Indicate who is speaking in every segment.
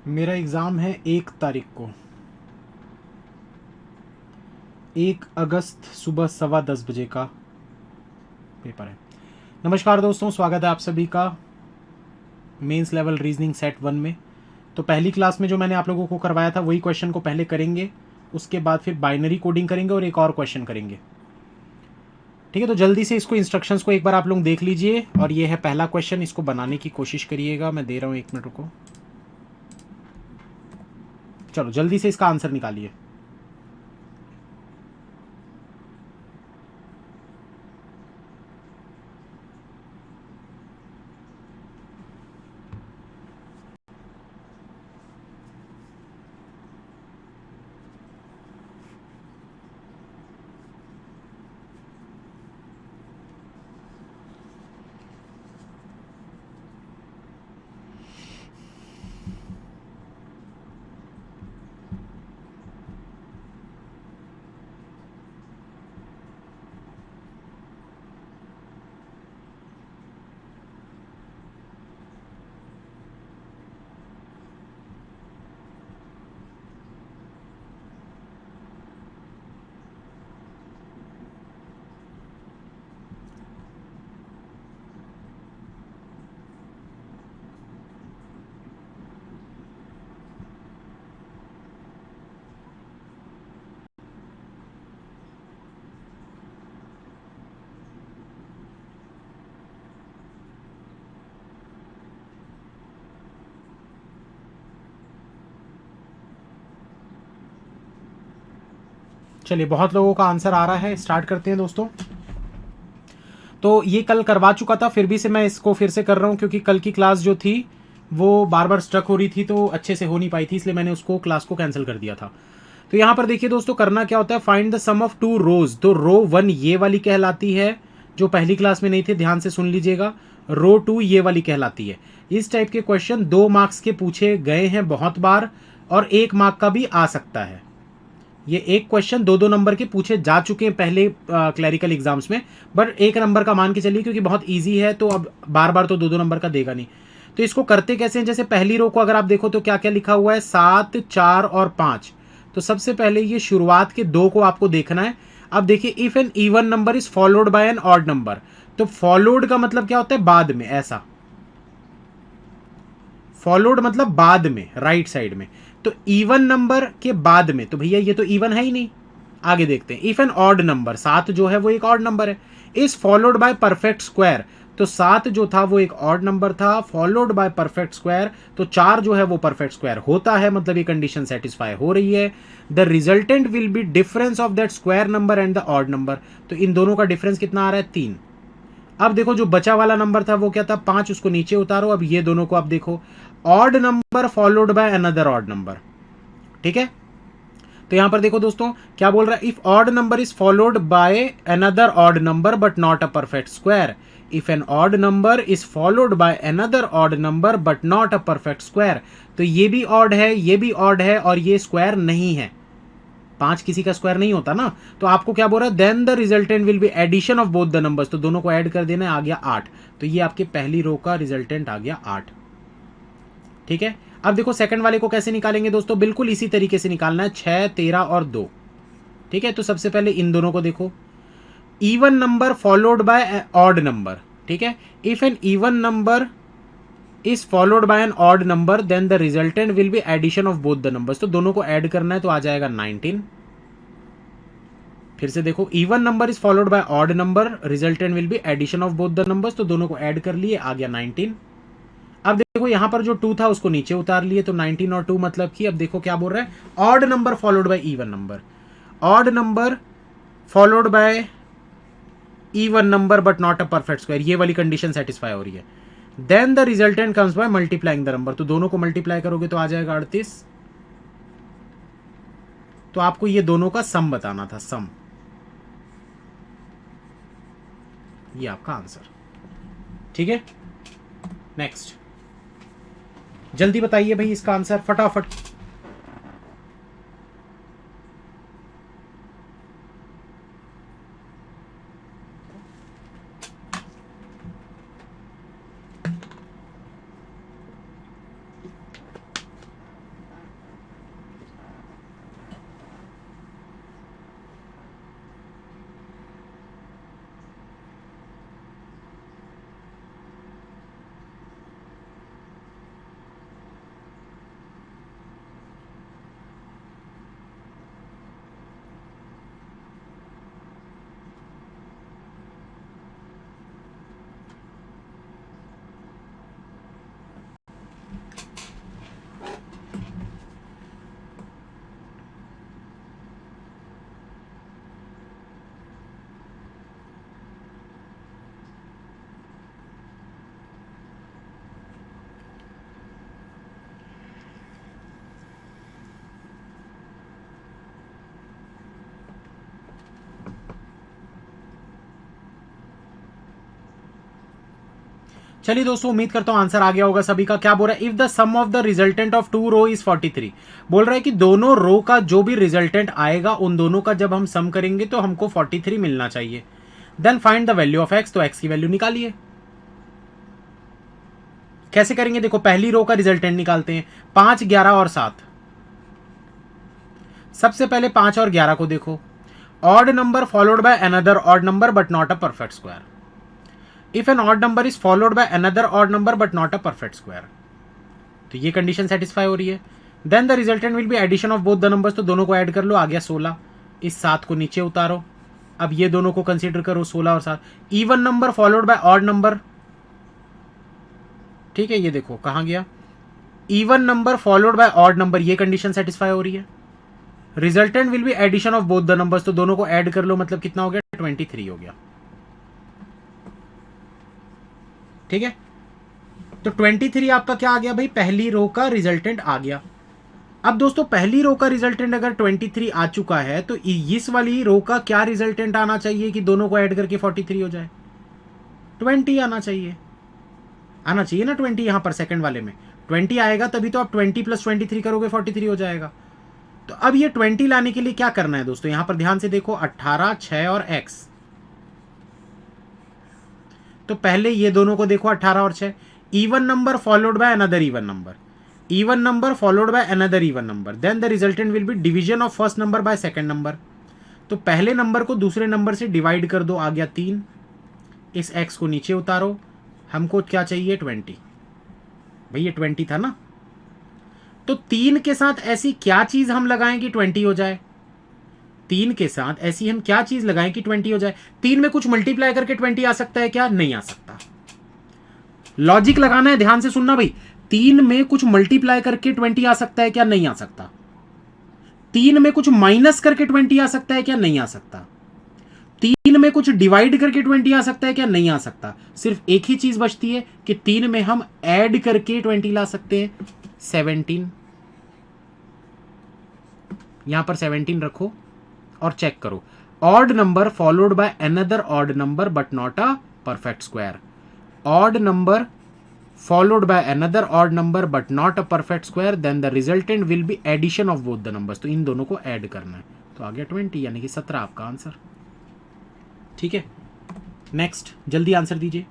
Speaker 1: मेरा एग्ज़ाम है 1 तारीख को, 1 अगस्त सुबह 10:15 बजे का पेपर है। नमस्कार दोस्तों, स्वागत है आप सभी का मेंस लेवल रीजनिंग सेट 1 में। तो पहली क्लास में जो मैंने आप लोगों को करवाया था वही क्वेश्चन को पहले करेंगे, उसके बाद फिर बाइनरी कोडिंग करेंगे और एक और क्वेश्चन करेंगे। ठीक है, तो जल्दी से इसको इंस्ट्रक्शंस को एक बार आप लोग देख लीजिए। और ये है पहला क्वेश्चन, इसको बनाने की कोशिश करिएगा। मैं दे रहा हूँ 1 मिनट को। चलो जल्दी से इसका आंसर निकालिए। चलिए, बहुत लोगों का आंसर आ रहा है, स्टार्ट करते हैं दोस्तों। तो ये कल करवा चुका था, फिर भी से मैं इसको फिर से कर रहा हूँ क्योंकि कल की क्लास जो थी वो बार बार स्ट्रक हो रही थी, तो अच्छे से हो नहीं पाई थी, इसलिए मैंने उसको क्लास को कैंसिल कर दिया था। तो यहाँ पर देखिए दोस्तों, करना क्या होता है, फाइंड द सम ऑफ 2 रोज। तो रो 1 ये वाली कहलाती है, जो पहली क्लास में नहीं थे, ध्यान से सुन लीजिएगा। रो 2 ये वाली कहलाती है। इस टाइप के क्वेश्चन 2 मार्क्स के पूछे गए हैं बहुत बार, और 1 मार्क का भी आ सकता है। ये एक क्वेश्चन 2-2 नंबर के पूछे जा चुके हैं पहले क्लैरिकल एग्जाम्स में, बट 1 नंबर का मान के चलिए क्योंकि बहुत इजी है, तो अब बार बार तो 2-2 नंबर का देगा नहीं। तो इसको करते कैसे हैं, जैसे पहली रो को अगर आप देखो तो क्या क्या लिखा हुआ है, 7, 4 और 5। तो सबसे पहले ये शुरुआत के 2 को आपको देखना है। अब देखिए, if an even number is followed by an odd number, तो फॉलोड का मतलब क्या होता है, बाद में, ऐसा। फॉलोड मतलब बाद में, राइट साइड में। तो इवन नंबर के बाद में, तो भैया ये तो इवन है ही नहीं। आगे देखते हैं, इफ एन ऑड नंबर, 7 जो है वो एक ऑड नंबर है, is followed bye perfect square. तो 7 जो था वो एक ऑड नंबर था, फॉलोड बाय परफेक्ट स्क्वायर, तो 4 जो है वो परफेक्ट स्क्वायर होता है, मतलब ये कंडीशन सेटिस्फाई हो रही है। The resultant will B difference of that square number and the odd number. तो इन दोनों का डिफरेंस कितना आ रहा है, 3। अब देखो, जो बचा वाला नंबर था वो क्या था, 5, उसको नीचे उतारो। अब ये दोनों को आप देखो, odd number followed by another odd number. ठीक है, तो यहां पर देखो दोस्तों क्या बोल रहा है, if odd number is followed by another odd number but not a perfect square. If an odd number is followed by another odd number but not a perfect square. तो ये भी ऑड है, ये भी ऑड है, और ये square नहीं है। 5 किसी का स्क्वायर नहीं होता ना। तो आपको क्या बोल रहा है, then the resultant will be addition of both the numbers. तो दोनों को ऐड कर देना, आ गया 8। तो ये आपके पहली रो का रिजल्टेंट आ गया 8। ठीक है, अब देखो सेकंड वाले को कैसे निकालेंगे दोस्तों, बिल्कुल इसी तरीके से निकालना है, 6, 13 और 2। ठीक है, तो सबसे पहले इन दोनों को देखो, even number followed by odd number. ठीक है, if an even number is followed by an odd number then the resultant will be addition of both the numbers. तो दोनों को ऐड करना है, तो आ जाएगा 19। फिर से देखो, even number is followed by odd number, resultant will be addition of both the numbers. तो दोनों को ऐड कर लिए, आ गया 19। अब देखो यहां पर जो 2 था उसको नीचे उतार लिए, तो 19 और 2 मतलब कि, अब देखो क्या बोल रहा है, odd number followed by even number, odd number followed by even number but not a perfect square. ये वाली कंडीशन सेटिस्फाई हो रही है। Then the resultant comes by multiplying the number. तो दोनों को मल्टीप्लाई करोगे तो आ जाएगा 38। तो आपको ये दोनों का सम बताना था, सम। ये आपका आंसर। ठीक है, नेक्स्ट, जल्दी बताइए भाई इसका आंसर फटाफट। चलिए दोस्तों, उम्मीद करता हूं आंसर आ गया होगा सभी का। क्या बोल रहा है, if the sum of the resultant of two row is 43, बोल रहा है कि दोनों रो का जो भी रिजल्टेंट आएगा उन दोनों का जब हम सम करेंगे तो हमको 43 मिलना चाहिए। Then find the value of X, तो एक्स की वैल्यू निकालिए। कैसे करेंगे, देखो पहली रो का रिजल्टेंट निकालते हैं, 5, 11 और 7। सबसे पहले 5 और 11 को देखो, odd number followed by another odd number but not a perfect square. If an odd number is followed by another odd number but not a perfect square, तो ये कंडीशन सेटिस्फाई हो रही है। Then the resultant will be addition of both the numbers, तो दोनों को add कर लो, आ गया 16। इस 7 को नीचे उतारो, अब ये दोनों को कंसीडर करो, 16 और 7। Even number followed by odd number, ठीक है, ये देखो कहां गया, even number followed by odd number, ये कंडीशन सेटिस्फाई हो रही है। Resultant will be addition of both the numbers, तो दोनों को ऐड कर लो, मतलब कितना हो गया, 23 हो गया। ठीक है, तो 23 आपका क्या आ गया भाई, पहली रो का रिजल्टेंट आ गया। अब दोस्तों पहली रो का रिजल्टेंट अगर 23 आ चुका है तो इस वाली रो का क्या रिजल्टेंट आना चाहिए कि दोनों को ऐड करके 43 हो जाए, 20 आना चाहिए, आना चाहिए ना 20। यहां पर सेकंड वाले में 20 आएगा, तभी तो आप 20 + 23 करोगे, 43 हो जाएगा। तो अब ये 20 लाने के लिए क्या करना है दोस्तों, यहां पर ध्यान से देखो, 18, 6 और x। तो पहले ये दोनों को देखो, 18 और 6, even number followed by another even number, even number followed by another even number, then the resultant will be division of first number by second number. तो पहले नंबर को दूसरे नंबर से डिवाइड कर दो, आ गया 3। इस x को नीचे उतारो, हमको क्या चाहिए, 20। भाई ये 20 था ना, तो 3 के साथ ऐसी क्या चीज हम लगाएं कि 20 हो जाए, 3 के साथ ऐसी हम क्या चीज लगाएं कि 20 हो जाए। 3 में कुछ मल्टीप्लाई करके 20 आ सकता है क्या, नहीं आ सकता। लॉजिक लगाना है, ध्यान से सुनना भाई, 3 में कुछ मल्टीप्लाई करके 20 आ सकता है क्या, नहीं आ सकता। 3 में कुछ माइनस करके 20 आ सकता है क्या, नहीं आ सकता। 3 में कुछ डिवाइड करके 20 आ सकता है क्या, नहीं आ सकता। सिर्फ एक ही चीज बचती है कि 3 में हम ऐड करके 20 ला सकते हैं, 17। यहां पर 17 रखो और चेक करो, odd number followed by another odd number but not a perfect square, odd number followed by another odd number but not a perfect square, then the resultant will be addition of both the numbers, तो इन दोनों को add करना है, तो आ गया 20, यानी कि 17 आपका आंसर। ठीक है, नेक्स्ट जल्दी आंसर दीजिए।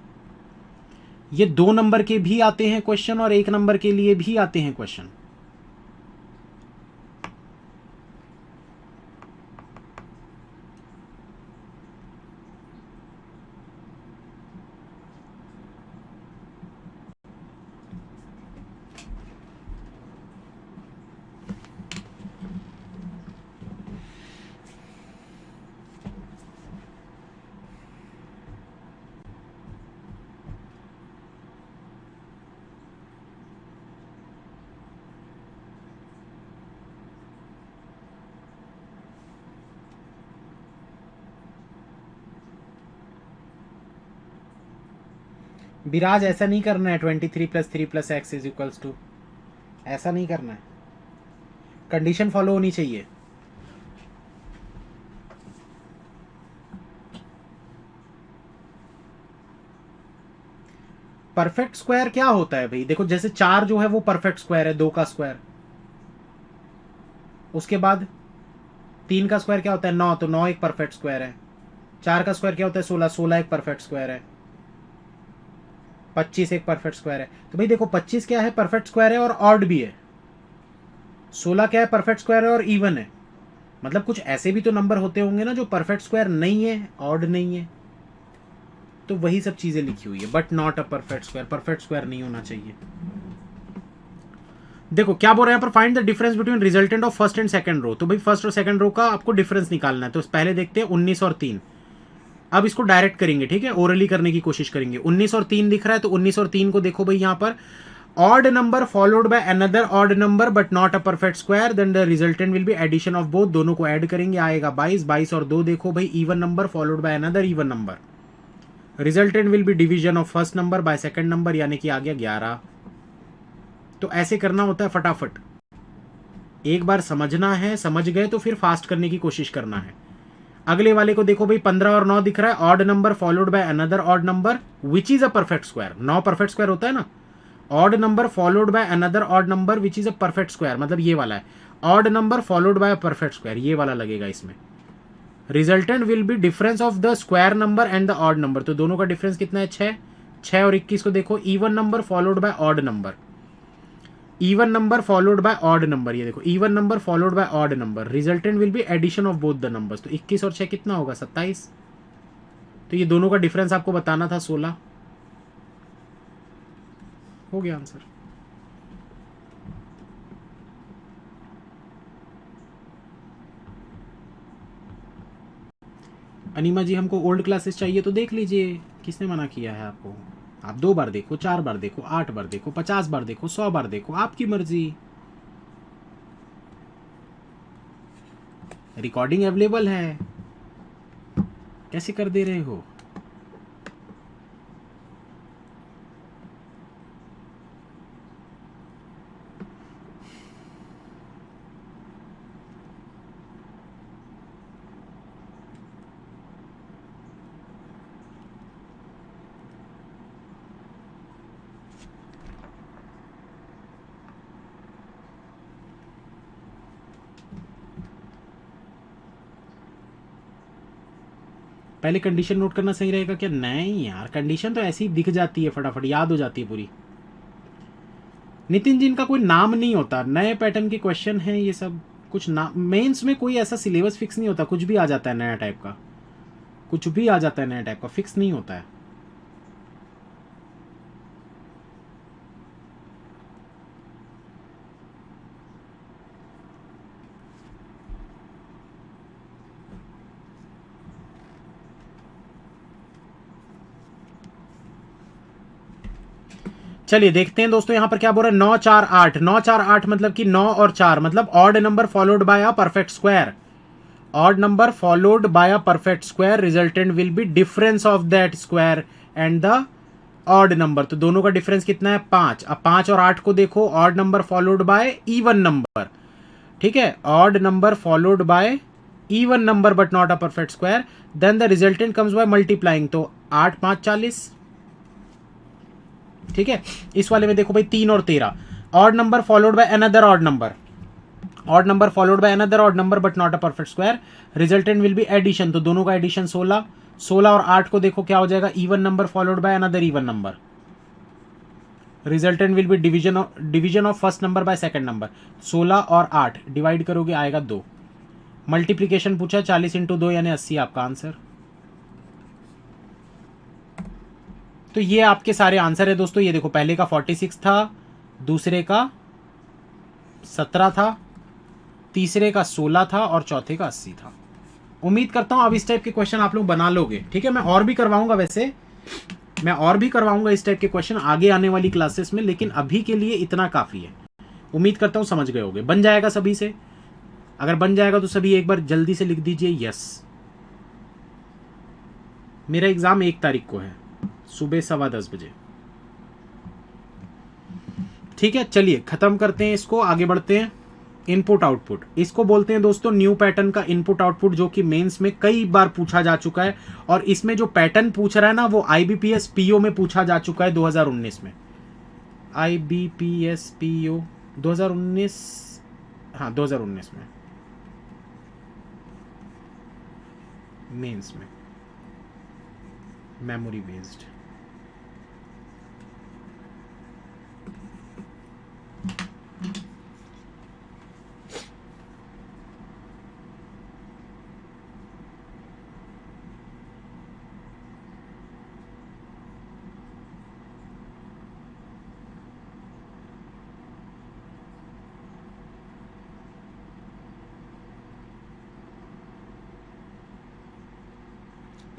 Speaker 1: ये 2 नंबर के भी आते हैं क्वेश्चन और 1 नंबर के लिए भी आते हैं क्वेश्चन। विराज ऐसा नहीं करना है, 23 + 3 + x = 2, ऐसा नहीं करना है, कंडीशन फॉलो होनी चाहिए। परफेक्ट स्क्वायर क्या होता है भाई, देखो जैसे 4 जो है वो परफेक्ट स्क्वायर है, 2 का स्क्वायर, उसके बाद 3 का स्क्वायर क्या होता है, 9, तो 9 एक परफेक्ट स्क्वायर है। 4 का स्क्वायर क्या होता है, 16, 16 एक परफेक्ट स्क्वायर है। 25 एक परफेक्ट स्क्वायर है। तो भाई देखो 25 क्या है, परफेक्ट स्क्वायर है और ऑड भी है। 16 क्या है, परफेक्ट स्क्वायर है और इवन है। मतलब कुछ ऐसे भी तो नंबर होते होंगे ना जो परफेक्ट स्क्वायर नहीं है, ऑड नहीं है, तो वही सब चीजें लिखी हुई है, but not a perfect square, perfect square नहीं होना चाहिए। देखो क्या बोल रहे हैं यहाँ पर, find the difference between resultant of first and second row. तो भाई फर्स्ट और सेकंड रो का आपको डिफरेंस निकालना है, तो पहले देखते हैं 19 और 3। अब इसको डायरेक्ट करेंगे, ठीक है, ओरली करने की कोशिश करेंगे। 19 और 3 दिख रहा है, तो 19 और 3 को देखो भाई, यहां पर odd number followed by another odd number but not a perfect square, then the resultant will be addition of both, दोनों को ऐड करेंगे, आएगा 22। 22 और 2 देखो भाई, even number followed by another even number, resultant will be division of first number by second number, यानी कि आ गया 11। तो ऐसे करना होता है फटाफट, एक बार समझना है, समझ गए तो फिर फास्ट करने की कोशिश करना है। अगले वाले को देखो भाई 15 और 9 दिख रहा है, odd number followed by another odd number which is a perfect square. 9 perfect square होता है ना, odd number followed by another odd number which is a perfect square, मतलब ये वाला है। Odd number followed bye perfect square, ये वाला लगेगा इसमें। Resultant will B difference of the square number and the odd number, तो दोनों का डिफरेंस कितना है 6। 6 और 21 को देखो, even number followed by odd number, even number followed by odd number, ये देखो even number followed by odd number, resultant will be addition of both the numbers. तो 21 और 6 कितना होगा 27। तो ये दोनों का डिफरेंस आपको बताना था 16। हो गया आंसर। अनिमा जी हमको ओल्ड क्लासेस चाहिए तो देख लीजिए, किसने मना किया है आपको। आप 2 बार देखो, 4 बार देखो, 8 बार देखो, 50 बार देखो, 100 बार देखो, आपकी मर्जी। रिकॉर्डिंग अवेलेबल है, कैसे कर दे रहे हो। पहले कंडीशन नोट करना सही रहेगा क्या। नहीं यार, कंडीशन तो ऐसी दिख जाती है, फटाफट याद हो जाती है पूरी। नितिन जी इनका कोई नाम नहीं होता, नए पैटर्न के क्वेश्चन हैं ये सब। कुछ नाम मेंस में कोई ऐसा सिलेबस फिक्स नहीं होता, कुछ भी आ जाता है नया टाइप का, कुछ भी आ जाता है नया टाइप का, फिक्स नहीं होता है। चलिए देखते हैं दोस्तों, यहां पर क्या बोल रहा है। 9 4 8, 9 4 8 मतलब कि 9 और 4, मतलब odd number followed bye a perfect square. Odd number followed bye a perfect square, resultant will B difference of that square and the odd number. तो दोनों का डिफरेंस कितना है 5। अब 5 और 8 को देखो, odd number followed by even number, ठीक है, odd number followed by even number but not a perfect square, then the resultant comes by multiplying. तो 8 5 40, ठीक है। इस वाले में देखो भाई 3 और 13, odd number followed by another odd number, odd number followed by another odd number but not a perfect square, resultant will be addition. तो दोनों का एडिशन 16। 16 और 8 को देखो क्या हो जाएगा, even number followed by another even number, resultant will be division of first number by second number. 16 और 8 डिवाइड करोगे आएगा 2। मल्टीप्लीकेशन पूछा, 40 इंटू 2 यानी 80 आपका आंसर। तो ये आपके सारे आंसर है दोस्तों। ये देखो पहले का 46 था, दूसरे का 17 था, तीसरे का 16 था और चौथे का 80 था। उम्मीद करता हूं अब इस टाइप के क्वेश्चन आप लोग बना लोगे, ठीक है। मैं और भी करवाऊंगा, वैसे मैं और भी करवाऊंगा इस टाइप के क्वेश्चन आगे आने वाली क्लासेस में, लेकिन अभी के लिए इतना काफी है। उम्मीद करता हूं समझ गए होगे। बन जाएगा सभी से, अगर बन जाएगा तो सभी एक बार जल्दी से लिख दीजिए यस। मेरा एग्जाम 1 तारीख को है, सुबह 10:15 बजे, ठीक है। चलिए खत्म करते हैं इसको, आगे बढ़ते हैं। इनपुट आउटपुट, इसको बोलते हैं दोस्तों न्यू पैटर्न का इनपुट आउटपुट, जो कि मेंस में कई बार पूछा जा चुका है। और इसमें जो पैटर्न पूछ रहा है ना, वो IBPS PO में पूछा जा चुका है 2019 में। IBPS PO 2019, हाँ 2019 में मेंस में, मेमोरी बेस्ड।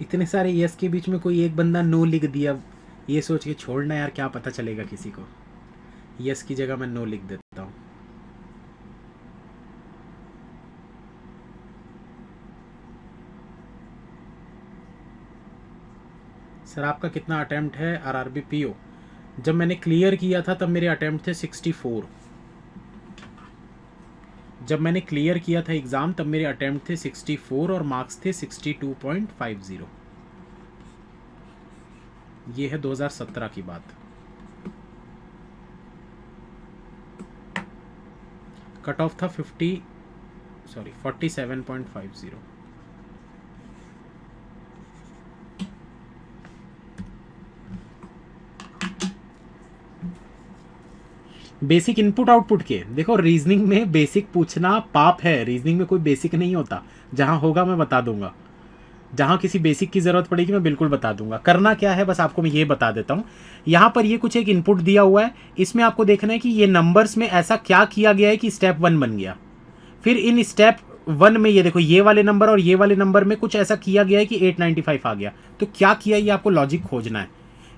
Speaker 1: इतने सारे यस के बीच में कोई एक बंदा नो लिख दिया, ये सोच के छोड़ना यार, क्या पता चलेगा किसी को। यस की जगह मैं नो लिख देता हूं। सर आपका कितना अटेम्प्ट है RRB PO। जब मैंने क्लियर किया था तब मेरे अटेम्प्ट थे 64। जब मैंने क्लियर किया था एग्ज़ाम तब मेरे अटेम्प्ट थे 64 और मार्क्स थे 62.50। ये है 2017 की बात। कट ऑफ था 47.50। बेसिक इनपुट आउटपुट के देखो, रीजनिंग में बेसिक पूछना पाप है। रीजनिंग में कोई बेसिक नहीं होता, जहां होगा मैं बता दूंगा, जहां किसी बेसिक की जरूरत पड़ेगी मैं बिल्कुल बता दूंगा। करना क्या है बस आपको मैं ये बता देता हूं। यहां पर ये कुछ एक इनपुट दिया हुआ है, इसमें आपको देखना है कि ये नंबर्स में ऐसा क्या किया गया है कि स्टेप 1 बन गया। फिर इन स्टेप 1 में ये देखो, ये वाले नंबर और ये वाले नंबर में कुछ ऐसा किया गया है कि 895 आ गया। तो क्या किया, ये आपको लॉजिक खोजना है।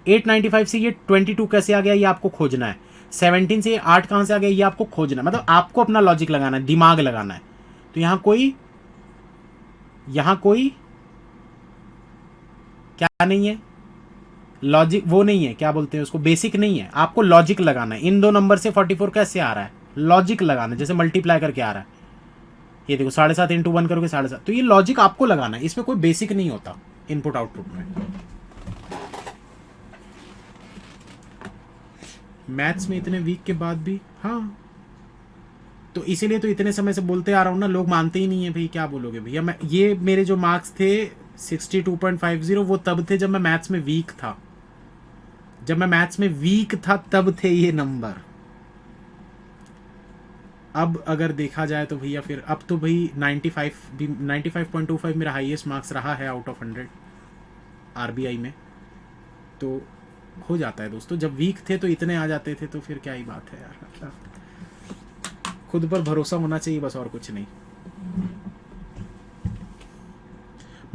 Speaker 1: 895 से ये 22 कैसे आ गया, ये आपको खोजना है। 17 से 8 कहां से आ गया, ये आपको खोजना है। मतलब आपको अपना लॉजिक लगाना है, दिमाग लगाना है। तो यहां कोई क्या नहीं है, लॉजिक वो नहीं है, क्या बोलते हैं उसको, बेसिक नहीं है। आपको लॉजिक लगाना है। इन दो नंबर से 44 कैसे आ रहा है, लॉजिक लगाना है। जैसे मल्टीप्लाई करके आ रहा है, ये देखो 7.5 इंटू 1 करोगे 7.5। तो ये लॉजिक आपको लगाना है, इसमें कोई बेसिक नहीं होता इनपुट आउटपुट में। मैथ्स में इतने वीक के बाद भी, हाँ तो इसीलिए तो इतने समय से बोलते आ रहा हूं ना, लोग मानते ही नहीं है भाई। क्या बोलोगे भैया, मैं ये मेरे जो मार्क्स थे 62.50 वो तब थे जब मैं मैथ्स में वीक था। जब मैं मैथ्स में वीक था तब थे ये नंबर। अब अगर देखा जाए तो भैया फिर अब तो भाई 95.25 मेरा हाईएस्ट मार्क्स रहा है आउट ऑफ 100 आरबीआई में। तो हो जाता है दोस्तों, जब वीक थे तो इतने आ जाते थे, तो फिर क्या ही बात है यार। मतलब खुद पर भरोसा होना चाहिए बस, और कुछ नहीं।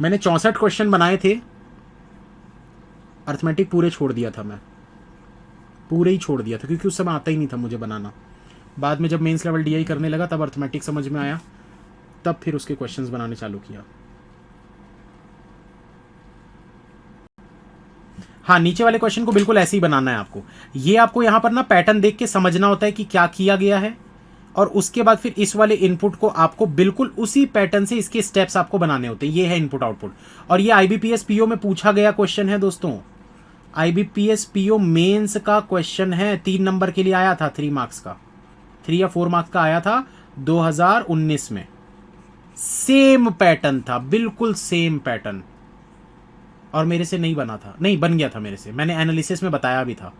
Speaker 1: मैंने 64 क्वेश्चन बनाए थे, अर्थमेटिक पूरे छोड़ दिया था मैं, पूरे ही छोड़ दिया था, क्योंकि उस समय आता ही नहीं था मुझे बनाना। बाद में जब मेंस लेवल डीआई करने लगा तब अर्थमेटिक समझ में आया, तब फिर उसके क्वेश्चंस बनाने चालू किया। हाँ, नीचे वाले क्वेश्चन को बिल्कुल ऐसे ही बनाना है आपको। ये आपको यहाँ पर ना पैटर्न देख के समझना होता है कि क्या किया गया है, और उसके बाद फिर इस वाले इनपुट को आपको बिल्कुल उसी पैटर्न से इसके स्टेप्स आपको बनाने होते हैं। ये है इनपुट आउटपुट। और ये आईबीपीएस पीओ में पूछा गया क्वेश्चन है दोस्तों। आईबीपीएस पीओ मेंस का क्वेश्चन है, 3 नंबर के लिए आया था, 3 मार्क्स का, 3 या 4 मार्क्स का आया था 2019 में। सेम पैटर्न था, बिल्कुल सेम पैटर्न। और मेरे से नहीं बना था, नहीं बन गया था मेरे से, मैंने एनालिसिस में बताया भी था।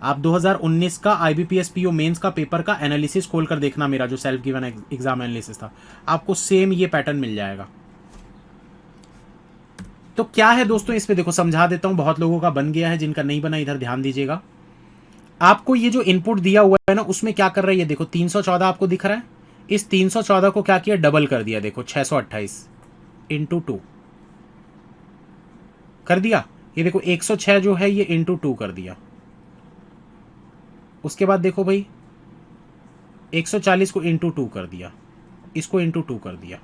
Speaker 1: आप 2019 का आईबीपीएस पीओ मेंस का पेपर का एनालिसिस खोल कर देखना, मेरा जो सेल्फ गिवन एग्जाम एनालिसिस था, आपको सेम ये पैटर्न मिल जाएगा। तो क्या है दोस्तों, इस पे देखो समझा देता हूं। बहुत लोगों का बन गया है, जिनका नहीं बना इधर ध्यान दीजिएगा। आपको ये जो इनपुट दिया हुआ है ना, उसमें क्या कर रहा है, ये देखो 314 आपको दिख रहा है। इस 314 को क्या किया, डबल कर दिया। देखो 628 इंटू 2 कर दिया। ये देखो 106 जो है ये इंटू 2 कर दिया। उसके बाद देखो भाई 140 को इंटू 2 कर दिया, इसको इंटू 2 कर दिया।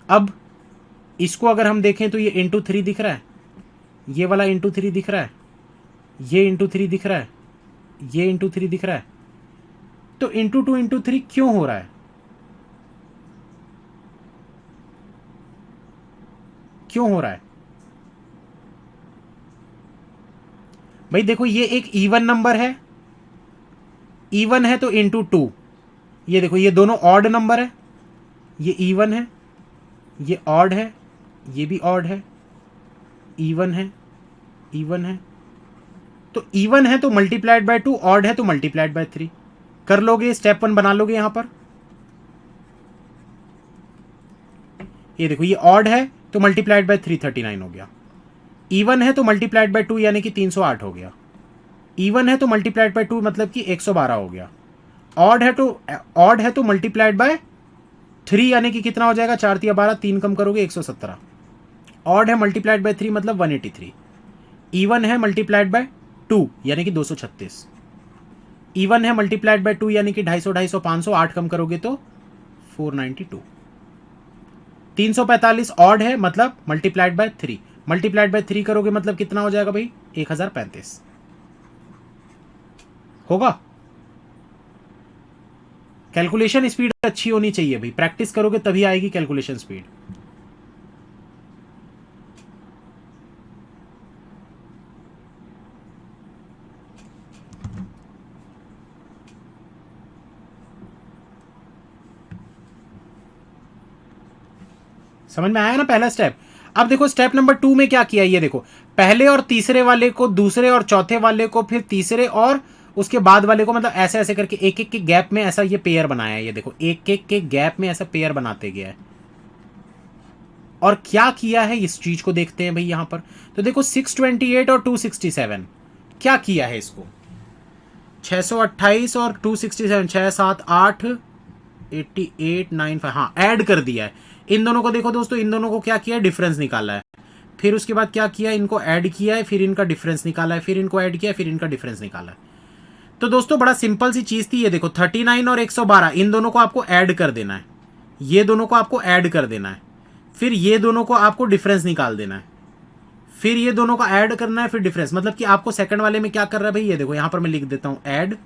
Speaker 1: अब इसको अगर हम देखें तो ये इंटू 3 दिख रहा है, ये वाला इंटू 3 दिख रहा है, ये इंटू 3 दिख रहा है, ये इंटू 3 दिख रहा है। तो इंटू 2 इंटू 3 क्यों हो रहा है, क्यों हो रहा है भाई? देखो ये एक इवन नंबर है, इवन है तो इंटू 2। ये देखो ये दोनों ऑड नंबर है, ये इवन है, ये ऑड है, ये भी ऑड है, इवन है, इवन है। तो इवन है तो मल्टीप्लाइड बाय 2, ऑड है तो मल्टीप्लाइड बाय 3। कर लोगे, स्टेप 1 बना लोगे यहां पर। ये देखो ये ऑड है तो मल्टीप्लाइड बाय 339 हो गया। इवन है तो मल्टीप्लाइड बाय 2 यानी कि 308 हो गया। इवन है तो मल्टीप्लाइड बाय 2 मतलब कि 112 हो गया। ऑड है तो मल्टीप्लाइड बाय 3 यानी कि कितना हो जाएगा, 4 या 12, 3 कम करोगे 117। ऑड है मल्टीप्लाइड बाय 3 मतलब 183। इवन है मल्टीप्लाइड बाय 2 यानी कि 236। इवन है मल्टीप्लाइड बाय 2 यानी कि 250, 250, 500, 8 कम करोगे तो 492। 345 ऑड है मतलब मल्टीप्लाइड बाय 3, मल्टीप्लाइड बाय 3 करोगे मतलब कितना हो जाएगा भाई, 1035 होगा। कैलकुलेशन स्पीड अच्छी होनी चाहिए भाई, प्रैक्टिस करोगे तभी आएगी कैलकुलेशन स्पीड। समझ में आया ना पहला स्टेप। अब देखो स्टेप नंबर 2 में क्या किया, ये देखो पहले और तीसरे वाले को, दूसरे और चौथे वाले को, फिर तीसरे और उसके बाद वाले को, मतलब ऐसे ऐसे करके एक एक के गैप में ऐसा ये पेयर बनाया है। ये देखो एक एक के गैप में ऐसा पेयर बनाते गया है। और क्या किया है इस चीज को देखते हैं भाई यहां पर। तो देखो 628 और 267 क्या किया है इसको, 628 और 267, 6 7 8 88 9 5, हाँ ऐड कर दिया है इन दोनों को। देखो दोस्तों इन दोनों को क्या किया है, डिफरेंस निकाला है। फिर उसके बाद क्या किया, इनको ऐड किया है, फिर इनका डिफरेंस निकाला है, फिर इनको ऐड किया है, फिर इनका डिफरेंस निकाला है। तो दोस्तों बड़ा सिंपल सी चीज थी ये देखो, 39 और 112 इन दोनों को आपको ऐड कर देना है, ये दोनों को आपको ऐड कर देना है, फिर ये दोनों को आपको डिफरेंस निकाल देना है, फिर ये दोनों का ऐड करना है, फिर डिफरेंस। मतलब कि आपको सेकंड वाले में क्या कर रहा है भाई, ये देखो यहां पर मैं लिख देता हूं ऐड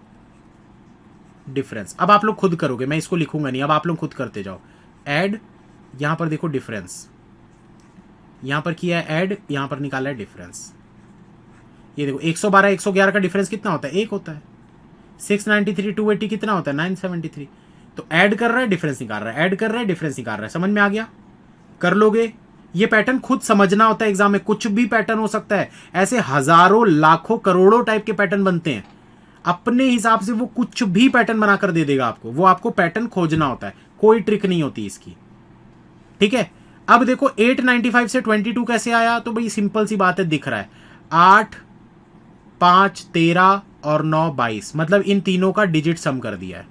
Speaker 1: डिफरेंस। अब आप लोग खुद करोगे, मैं इसको लिखूंगा नहीं, अब आप लोग खुद करते जाओ। ऐड, यहां पर देखो डिफरेंस, यहां पर किया है ऐड, यहां पर निकाला है डिफरेंस। ये देखो 112 111 का डिफरेंस कितना होता है, 1 होता है। 693 280 कितना होता है, 973। तो ऐड कर रहा है डिफरेंस निकाल रहा है, ऐड कर रहा है डिफरेंस निकाल रहा है। समझ में आ गया, कर लोगे। ये पैटर्न खुद समझना होता है एग्जाम में, कुछ भी पैटर्न हो सकता है, ऐसे हजारों लाखों करोड़ों टाइप के पैटर्न बनते हैं, अपने हिसाब से वो कुछ भी पैटर्न बनाकर दे देगा आपको, वो आपको पैटर्न खोजना होता है, कोई ट्रिक नहीं होती इसकी, ठीक है। अब देखो 895 से 22 कैसे आया, तो भाई सिंपल सी बात है, दिख रहा है 8 5 13 और 9 22, मतलब इन तीनों का डिजिट सम कर दिया है,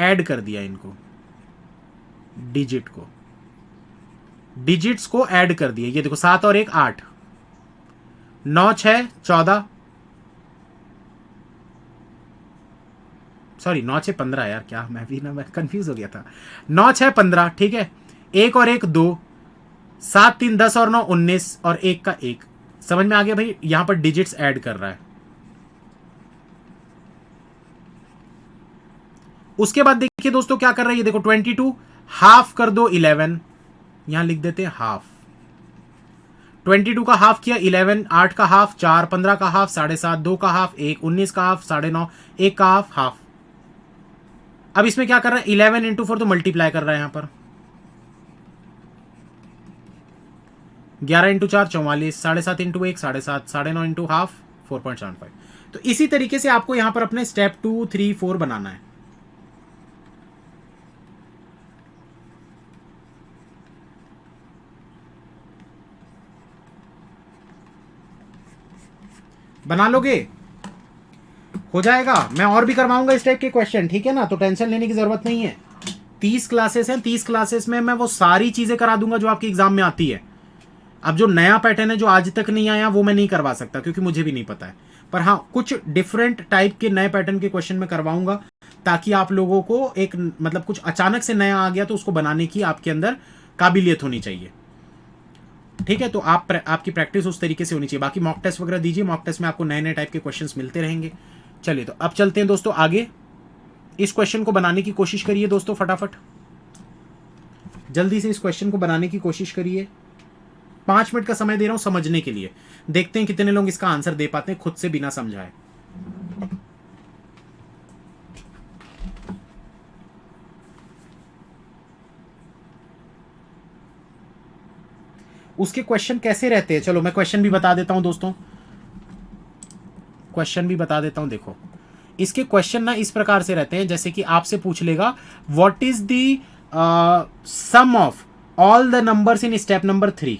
Speaker 1: ऐड कर दिया इनको, डिजिट को, डिजिट्स को ऐड कर दिया। ये देखो 7 और 1 8, 9 6 14, सॉरी 9 6 15 यार, क्या मैं भी ना, मैं कंफ्यूज हो गया था। 9 6 15, ठीक है। 1 और 1 2, 7 3 10 और 9 19 और 1 का 1। समझ में आ गया भाई, यहां पर डिजिट्स ऐड कर रहा है। उसके बाद देखिए दोस्तों क्या कर रहा है, ये देखो 22 हाफ कर दो 11, यहां लिख देते हैं हाफ। 22 का हाफ किया 11, 8 का हाफ 4, 15 का हाफ 7.5, 2 का हाफ 1, 19 का हाफ 9.5, 1 का हाफ हाफ। अब इसमें क्या कर रहा है, 11 इंटू 4 तो मल्टीप्लाई कर रहा है यहां पर, 11 इंटू 4 44, 7.5 इंटू 1 7.5, 9.5 इंटू हाफ 4.75। तो इसी तरीके से आपको यहां पर अपने स्टेप 2 3 4 बनाना है। बना लोगे, हो जाएगा। मैं और भी करवाऊंगा इस टाइप के क्वेश्चन, ठीक है ना, तो टेंशन लेने की जरूरत नहीं है। 30 क्लासेस हैं, 30 क्लासेस में मैं वो सारी चीजें करा दूंगा जो आपके एग्जाम में आती है। अब जो नया पैटर्न है जो आज तक नहीं आया वो मैं नहीं करवा सकता, क्योंकि मुझे भी नहीं पता है, पर हाँ कुछ डिफरेंट टाइप के नए पैटर्न के क्वेश्चन मैं करवाऊंगा, ताकि आप लोगों को एक, मतलब कुछ अचानक से नया आ गया तो उसको बनाने की आपके अंदर काबिलियत होनी चाहिए, ठीक है। तो आपकी प्रैक्टिस उस तरीके से होनी चाहिए। बाकी मॉक टेस्ट वगैरह दीजिए, मॉक टेस्ट में आपको नए नए टाइप के क्वेश्चंस मिलते रहेंगे। चलिए तो अब चलते हैं दोस्तों आगे। इस क्वेश्चन को बनाने की कोशिश करिए दोस्तों, फटाफट जल्दी से इस क्वेश्चन को बनाने की कोशिश करिए। 5 मिनट का समय दे रहा हूं समझने के लिए, देखते हैं कितने लोग इसका आंसर दे पाते हैं खुद से बिना समझाए। उसके क्वेश्चन कैसे रहते हैं, चलो मैं क्वेश्चन भी बता देता हूं दोस्तों, क्वेश्चन भी बता देता हूं। देखो इसके क्वेश्चन ना इस प्रकार से रहते हैं, जैसे कि आपसे पूछ लेगा what is the sum of all the numbers in step number 3,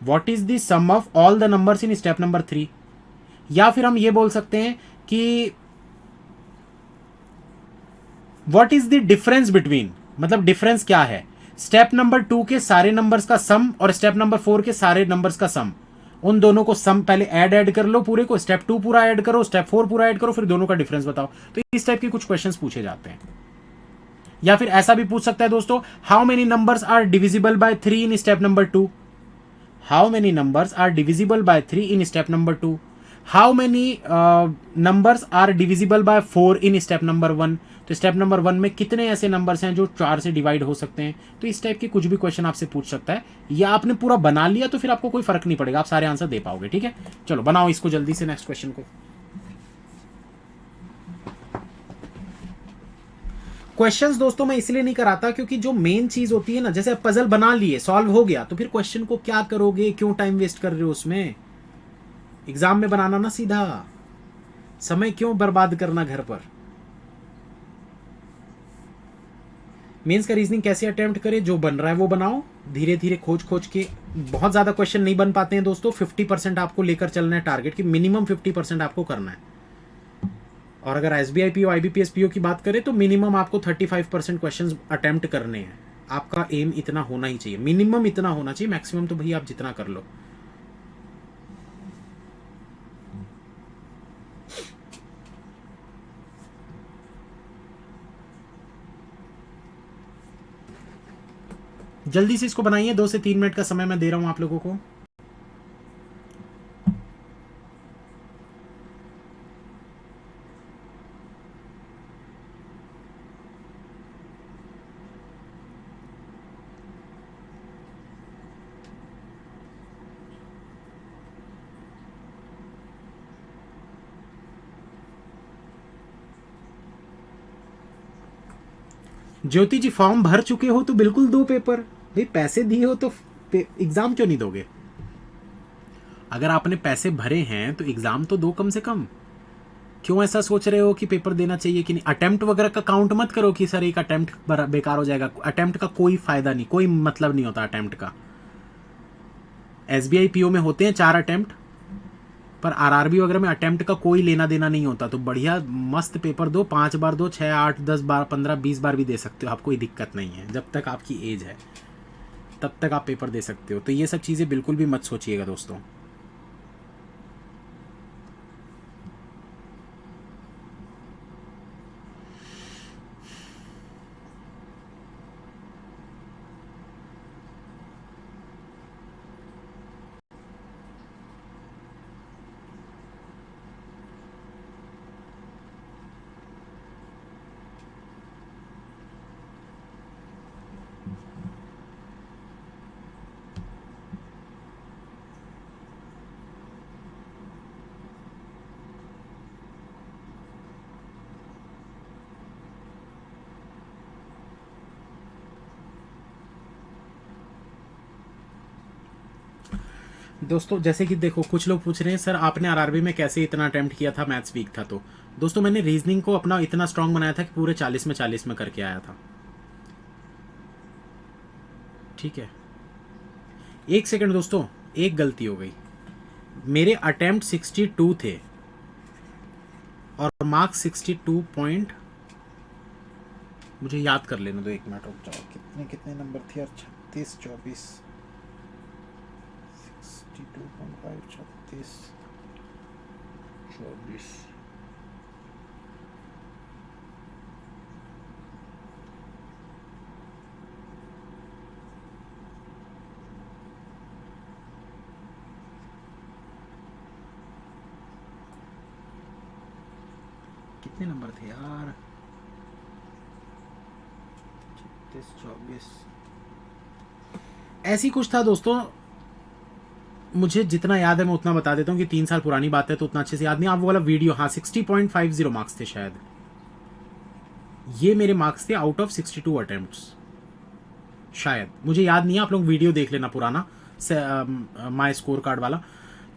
Speaker 1: what is the sum of all the numbers in step number 3। या फिर हम ये बोल सकते हैं कि what is the difference between, मतलब डिफरेंस क्या है स्टेप नंबर 2 के सारे नंबर्स का सम और स्टेप नंबर 4 के सारे नंबर्स का सम। उन दोनों को सम पहले ऐड कर लो पूरे को, स्टेप 2 पूरा ऐड करो, स्टेप 4 पूरा ऐड करो, फिर दोनों का डिफरेंस बताओ। तो इस टाइप के कुछ क्वेश्चंस पूछे जाते हैं। या फिर ऐसा भी पूछ सकता है दोस्तों, how many numbers are divisible by 3 in step number 2, how many numbers are divisible by 3 in step number 2। How many numbers are divisible by 4 in step number 1। तो स्टेप नंबर 1 में कितने ऐसे नंबर्स हैं जो 4 से डिवाइड हो सकते हैं। तो इस टाइप के कुछ भी क्वेश्चन आपसे पूछ सकता है, या आपने पूरा बना लिया तो फिर आपको कोई फर्क नहीं पड़ेगा, आप सारे आंसर दे पाओगे। ठीक है, चलो बनाओ इसको जल्दी से नेक्स्ट क्वेश्चन को। क्वेश्चंस दोस्तों मैं इसलिए नहीं कराता क्योंकि जो मेन चीज होती है ना, जैसे पजल बना लिए, सॉल्व हो गया, तो फिर क्वेश्चन को क्या करोगे, क्यों टाइम वेस्ट कर रहे हो उसमें। एग्जाम में बनाना ना सीधा, समय क्यों बर्बाद करना घर पर। मेंस का रीजनिंग कैसे अटेम्प्ट करें, जो बन रहा है वो बनाओ, धीरे धीरे खोज खोज के। बहुत ज्यादा क्वेश्चन नहीं बन पाते हैं दोस्तों, 50% आपको लेकर चलना है टारगेट की, मिनिमम 50% आपको करना है। और अगर एसबीआई पीओ आईबीपीएस पीओ की बात करें तो मिनिमम आपको 35% क्वेश्चन अटेम्प्ट करने हैं। आपका एम इतना होना ही चाहिए, मिनिमम इतना होना चाहिए, मैक्सिमम तो भैया आप जितना कर लो। जल्दी से इसको बनाइए, 2 से 3 मिनट का समय मैं दे रहा हूं आप लोगों को। ज्योति जी फॉर्म भर चुके हो तो बिल्कुल दो पेपर, भाई पैसे दिए हो तो एग्जाम क्यों नहीं दोगे। अगर आपने पैसे भरे हैं तो एग्जाम तो दो कम से कम। क्यों ऐसा सोच रहे हो कि पेपर देना चाहिए कि नहीं। अटेम्प्ट वगैरह का काउंट मत करो कि सर एक अटेम्प्ट बेकार हो जाएगा। अटेम्प्ट का कोई फायदा नहीं, कोई मतलब नहीं होता अटेम्प्ट का। एसबीआई पीओ में होते हैं 4 अटेम्प्ट, पर आरआरबी वगैरह में अटेम्प्ट का कोई लेना देना नहीं होता। तो बढ़िया मस्त पेपर दो, 5 बार दो, 6 8 10 बार 15 20 बार भी दे सकते हो, आपको कोई दिक्कत नहीं है। जब तक आपकी एज है तब तक आप पेपर दे सकते हो। तो ये सब चीज़ें बिल्कुल भी मत सोचिएगा दोस्तों। दोस्तों जैसे कि देखो कुछ लोग पूछ रहे हैं सर आपने आरआरबी में कैसे इतना अटेम्प्ट किया था, मैथ्स वीक था। तो दोस्तों मैंने रीजनिंग को अपना इतना स्ट्रांग बनाया था कि पूरे 40 में 40 में करके आया था। ठीक है, एक सेकंड दोस्तों, एक गलती हो गई। मेरे अटेम्प्ट 62 थे और मार्क्स 62 पॉइंट, मुझे याद कर लेना दो, एक मिनट रुक जाओ। कितने कितने नंबर थे यार, 36 24 62.5 36 24 कितने नंबर थे यार, 36 24 ऐसी कुछ था दोस्तों। मुझे जितना याद है मैं उतना बता देता हूँ कि 3 साल पुरानी बात है तो उतना अच्छे से याद नहीं। आप वो वाला वीडियो, हाँ 60.50 मार्क्स थे शायद, ये मेरे मार्क्स थे आउट ऑफ 62 अटेम्प्ट्स शायद, मुझे याद नहीं है। आप लोग वीडियो देख लेना पुराना माय स्कोर कार्ड वाला।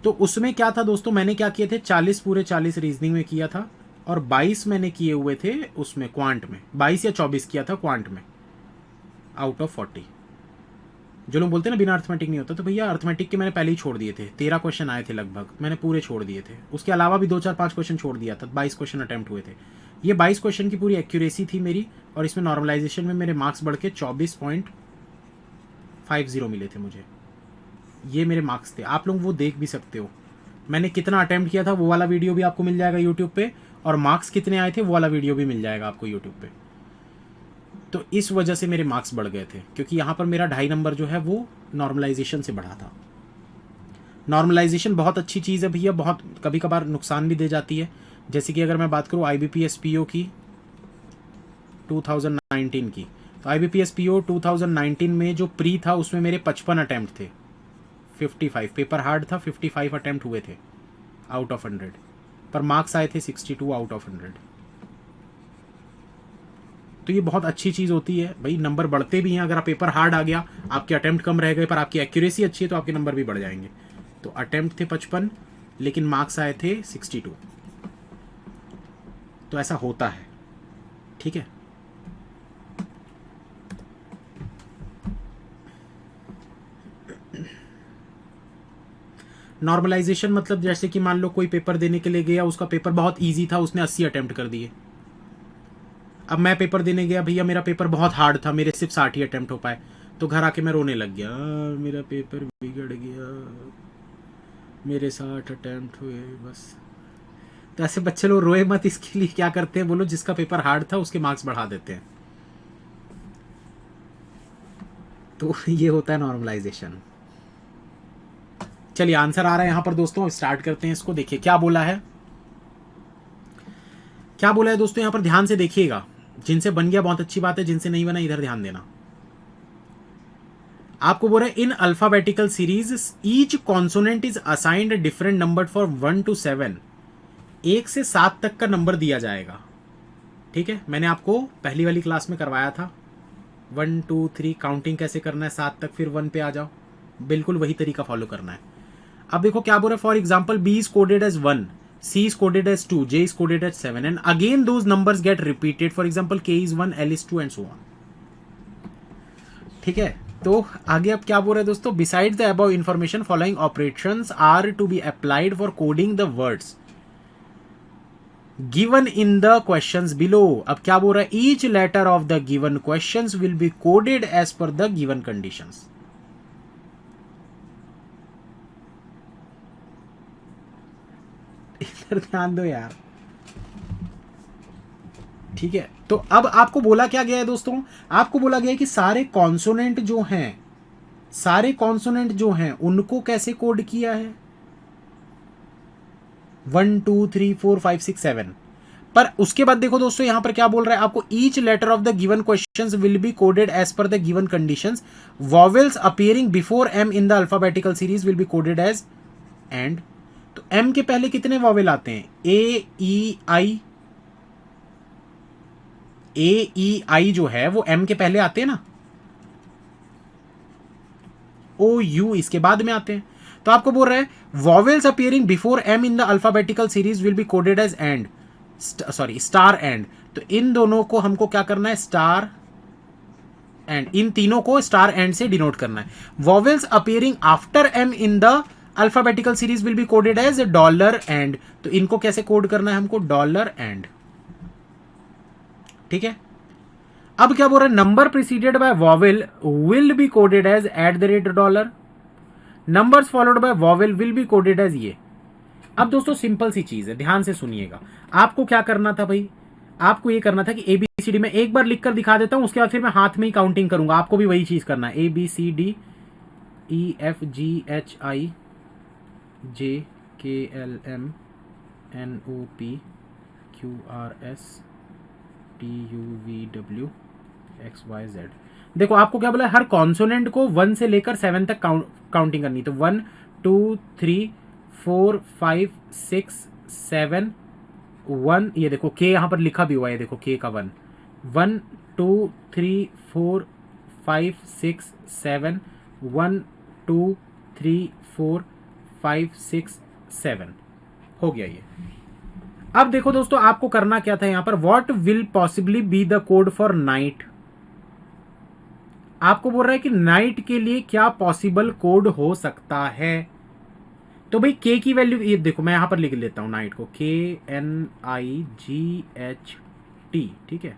Speaker 1: तो उसमें क्या था दोस्तों, मैंने क्या किए थे, 40 पूरे 40 रीजनिंग में किया था और 22 मैंने किए हुए थे उसमें क्वांट में, 22 या 24 किया था क्वांट में आउट ऑफ 40। जो लोग बोलते हैं ना बिना अर्थमेटिक नहीं होता, तो भैया अर्थमेटिक के मैंने पहले ही छोड़ दिए थे। 13 क्वेश्चन आए थे लगभग, मैंने पूरे छोड़ दिए थे। उसके अलावा भी 2 4 5 क्वेश्चन छोड़ दिया था, 22 क्वेश्चन अटेम्प्ट हुए थे। ये 22 क्वेश्चन की पूरी एक्यूरेसी थी मेरी, और इसमें नॉर्मलाइजेशन में मेरे मार्क्स बढ़ के 24.50 मिले थे मुझे। ये मेरे मार्क्स थे, आप लोग वो देख भी सकते हो। मैंने कितना अटेम्प्ट किया था वो वाला वीडियो भी आपको मिल जाएगा यूट्यूब पे, और मार्क्स कितने आए थे वो वाला वीडियो भी मिल जाएगा आपको यूट्यूब पे। तो इस वजह से मेरे मार्क्स बढ़ गए थे, क्योंकि यहाँ पर मेरा 2.5 नंबर जो है वो नॉर्मलाइजेशन से बढ़ा था। नॉर्मलाइजेशन बहुत अच्छी चीज़ है भैया, बहुत कभी कभार नुकसान भी दे जाती है। जैसे कि अगर मैं बात करूँ IBPS PO की 2019 की, तो IBPS PO 2019 में जो प्री था उसमें मेरे 55 अटैम्प्ट थे, 55 पेपर हार्ड था, 55 अटैम्प्ट हुए थे आउट ऑफ 100, पर मार्क्स आए थे 62 आउट ऑफ 100। तो ये बहुत अच्छी चीज़ होती है भाई, नंबर बढ़ते भी हैं। अगर आप पेपर हार्ड आ गया, आपके अटैम्प्ट कम रह गए पर आपकी एक्यूरेसी अच्छी है तो आपके नंबर भी बढ़ जाएंगे। तो अटैम्प्ट थे 55 लेकिन मार्क्स आए थे 62। तो ऐसा होता है, ठीक है। नॉर्मलाइजेशन मतलब जैसे कि मान लो कोई पेपर देने के लिए गया, उसका पेपर बहुत इजी था, उसने 80 अटेम्प्ट कर दिए। अब मैं पेपर देने गया भैया, मेरा पेपर बहुत हार्ड था, मेरे सिर्फ 60 ही अटेम्प्ट हो पाए, तो घर आके मैं रोने लग गया, मेरा पेपर बिगड़ गया, मेरे 60 अटेम्प्ट हुए बस। तो ऐसे बच्चे लोग रोए मत, इसके लिए क्या करते हैं बोलो, जिसका पेपर हार्ड था उसके मार्क्स बढ़ा देते हैं। तो ये होता है नॉर्मलाइजेशन। चलिए आंसर आ रहा है यहां पर दोस्तों, स्टार्ट करते हैं इसको। देखिए क्या बोला है, क्या बोला है दोस्तों, यहां पर ध्यान से देखिएगा। जिनसे बन गया बहुत अच्छी बात है, जिनसे नहीं बना इधर ध्यान देना। आपको बोल रहा है in alphabetical series each consonant is assigned different number for 1 to 7। 1 से 7 तक का नंबर दिया जाएगा, ठीक है। मैंने आपको पहली वाली क्लास में करवाया था 1 2 3 काउंटिंग कैसे करना है, 7 तक फिर 1 पे आ जाओ, बिल्कुल वही तरीका फॉलो करना है। अब देखो क्या बोल रहा है, for example B is coded as 1, C is coded as 2, J is coded as 7 and again those numbers get repeated, for example K is 1, L is 2 and so on, ठीक है। तो आगे अब क्या बोल रहे हैं दोस्तों, besides the above information following operations are to be applied for coding the words given in the questions below. अब क्या बोल रहा है, each letter of the given questions will be coded as per the given conditions. इधर ध्यान दो यार, ठीक है। तो अब आपको बोला क्या गया है दोस्तों, आपको बोला गया है कि सारे कॉन्सोनेंट जो हैं, सारे कॉन्सोनेंट जो हैं उनको कैसे कोड किया है, 1 2 3 4 5 6 7। पर उसके बाद देखो दोस्तों यहां पर क्या बोल रहा है आपको, each letter of the given questions will be coded as per the given conditions, vowels appearing before M in the alphabetical series will be coded as and. तो एम के पहले कितने वॉवेल आते हैं, ए ई आई, ए ई आई जो है वो एम के पहले आते हैं ना, ओ यू इसके बाद में आते हैं। तो आपको बोल रहा है vowels appearing before M in the alphabetical series will be coded as and, sorry star and. तो इन दोनों को हमको क्या करना है, स्टार एंड, इन तीनों को स्टार एंड से डिनोट करना है। Vowels appearing after M in the alphabetical series will be coded as dollar and. तो इनको कैसे कोड करना है हमको, डॉलर एंड, ठीक है। अब क्या बोल रहा है, number preceded by vowel will be coded as $, numbers followed by vowel will be coded as ये। अब दोस्तों सिंपल सी चीज है, ध्यान से सुनिएगा। आपको क्या करना था भाई, आपको ये करना था कि ABCD में एक बार लिखकर दिखा देता हूं, उसके बाद फिर मैं हाथ में ही काउंटिंग करूंगा। आपको भी वही चीज करना है, ABCD EFGHI JKLM NOP QRS TUVW XYZ। देखो आपको क्या बोला, हर कॉन्सोनेंट को 1 से लेकर 7 तक काउंटिंग करनी। तो 1 2 3 4 5 6 7 1, ये देखो के यहां पर लिखा भी हुआ है, देखो के का 1 1 2 3 4 5 6 7 1 2 3 4 5 6 7 हो गया ये। अब देखो दोस्तों आपको करना क्या था यहां पर, what will possibly be the code for night. आपको बोल रहा है कि नाइट के लिए क्या पॉसिबल कोड हो सकता है। तो भाई के की वैल्यू, ये देखो मैं यहां पर लिख लेता हूं नाइट को, KNIGHT, ठीक है।